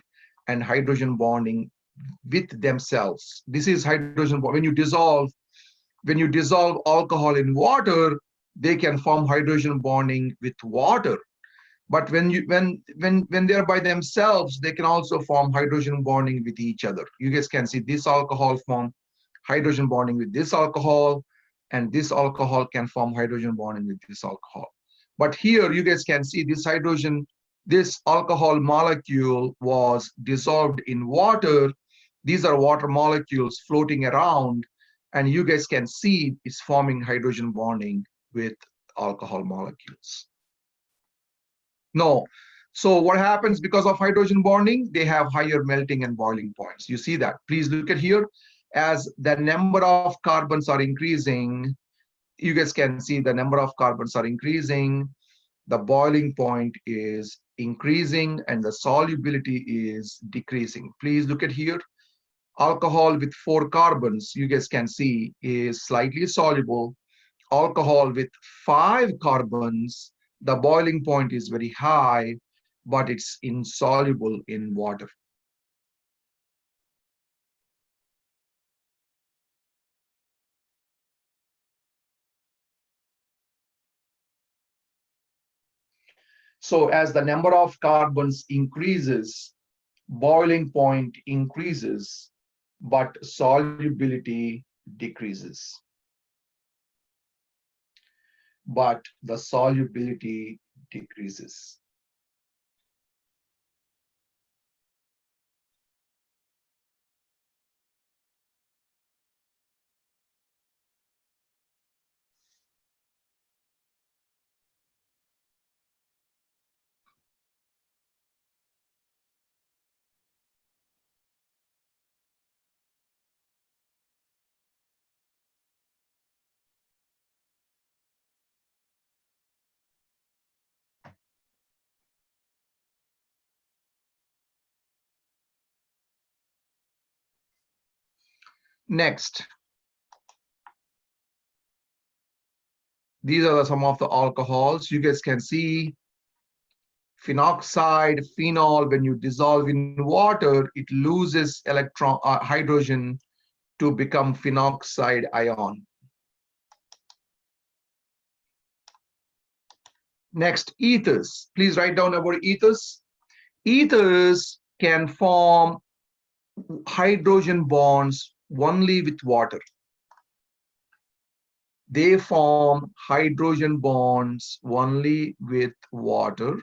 and hydrogen bonding with themselves. This is hydrogen when you dissolve alcohol in water, they can form hydrogen bonding with water. But when they're by themselves, they can also form hydrogen bonding with each other. You guys can see this alcohol form hydrogen bonding with this alcohol, and this alcohol can form hydrogen bonding with this alcohol. But here you guys can see this alcohol molecule was dissolved in water. These are water molecules floating around, and you guys can see it's forming hydrogen bonding with alcohol molecules. No. So what happens because of hydrogen bonding? They have higher melting and boiling points. You see that. Please look at here. As the number of carbons are increasing, you guys can see the number of carbons are increasing, the boiling point is increasing, and the solubility is decreasing. Please look at here. Alcohol with 4 carbons, you guys can see, is slightly soluble. Alcohol with 5 carbons, the boiling point is very high, but it's insoluble in water. So as the number of carbons increases, boiling point increases, but solubility decreases. But the solubility decreases. Next, these are some of the alcohols. You guys can see phenoxide, phenol, when you dissolve in water, it loses hydrogen to become phenoxide ion. Next, ethers. Please write down about ethers. Ethers can form hydrogen bonds only with water. They form hydrogen bonds only with water.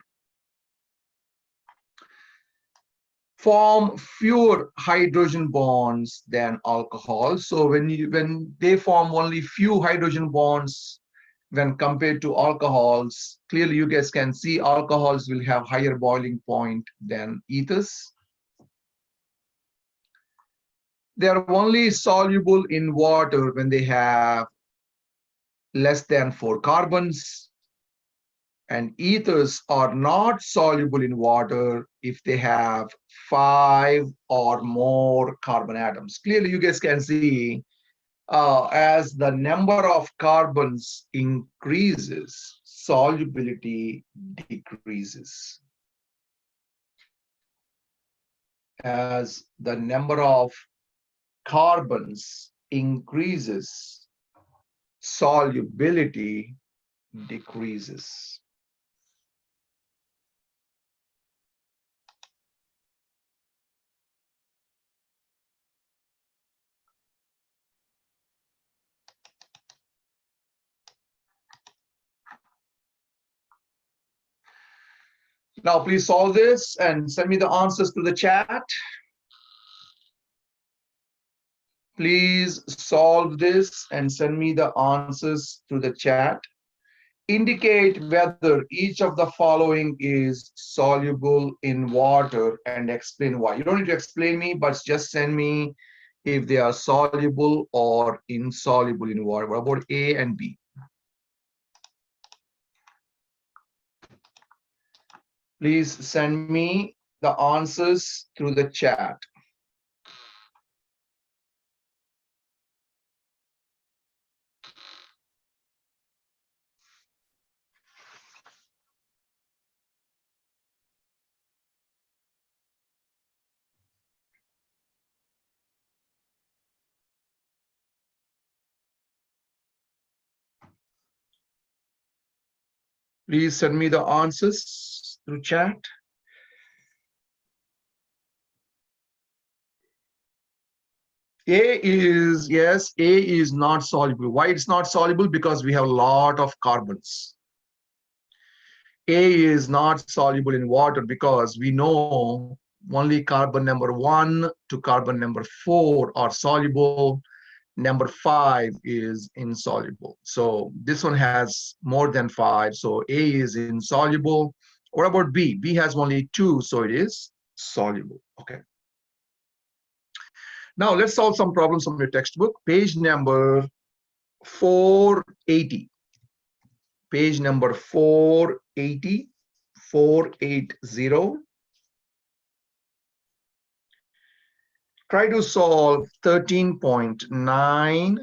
Form fewer hydrogen bonds than alcohol. So when they form only few hydrogen bonds when compared to alcohols, clearly you guys can see alcohols will have higher boiling point than ethers. They are only soluble in water when they have less than 4 carbons, and ethers are not soluble in water if they have 5 or more carbon atoms. Clearly you guys can see as the number of carbons increases, solubility decreases. As the number of carbons increases, solubility decreases. Now, please solve this and send me the answers to the chat. Please solve this and send me the answers to the chat. Indicate whether each of the following is soluble in water and explain why. You don't need to explain me, but just send me if they are soluble or insoluble in water. What about A and B? Please send me the answers through the chat. Please send me the answers through chat. A is, yes, A is not soluble. Why it's not soluble? Because we have a lot of carbons. A is not soluble in water because we know only carbon number 1 to carbon number 4 are soluble. Number 5 is insoluble. So this one has more than 5. So A is insoluble. What about B? B has only 2, so it is soluble. Okay. Now let's solve some problems from your textbook. Page number 480. Page number 480. 480. Try to solve 13.9,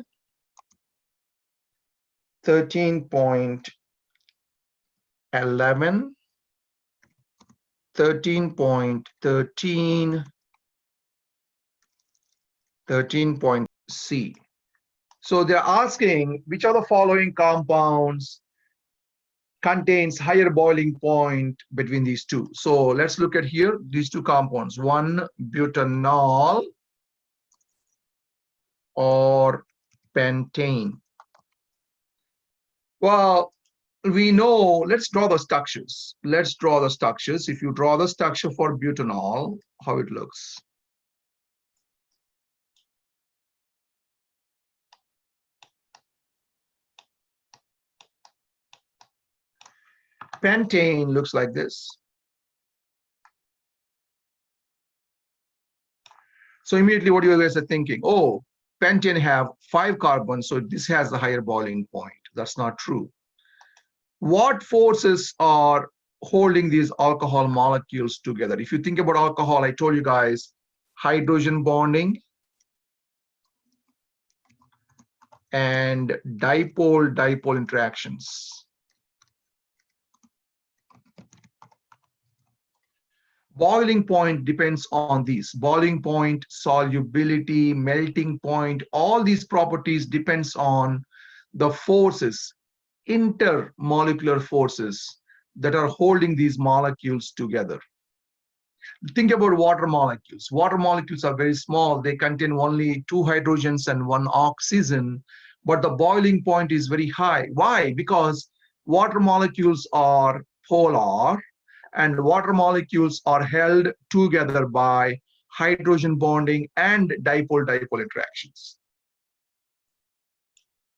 13.11, 13.13, 13.C. So they're asking which of the following compounds contains higher boiling point between these two. So let's look at here these two compounds, one butanol or pentane. Well, we know, let's draw the structures. Let's draw the structures. If you draw the structure for butanol, how it looks. Pentane looks like this. So immediately what you guys are thinking, oh, pentane have 5 carbons, so this has a higher boiling point. That's not true. What forces are holding these alcohol molecules together? If you think about alcohol, I told you guys, hydrogen bonding and dipole-dipole interactions. Boiling point depends on these. Boiling point, solubility, melting point, all these properties depends on the forces, intermolecular forces that are holding these molecules together. Think about water molecules. Water molecules are very small. They contain only 2 hydrogens and 1 oxygen, but the boiling point is very high. Why? Because water molecules are polar, and water molecules are held together by hydrogen bonding and dipole-dipole interactions.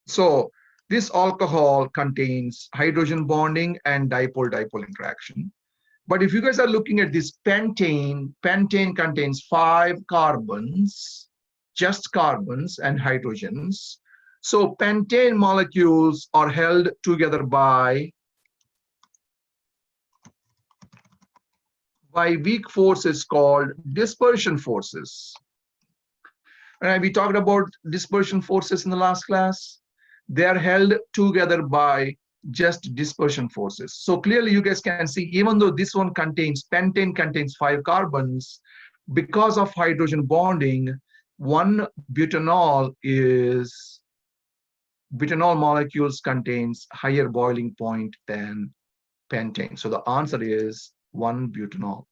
So this alcohol contains hydrogen bonding and dipole-dipole interaction. But if you guys are looking at this pentane, pentane contains 5 carbons, just carbons and hydrogens. So pentane molecules are held together by weak forces called dispersion forces. And we talked about dispersion forces in the last class. They are held together by just dispersion forces. So clearly you guys can see, even though this one contains, pentane contains 5 carbons, because of hydrogen bonding, one butanol molecules contains higher boiling point than pentane. So the answer is 1 butanol.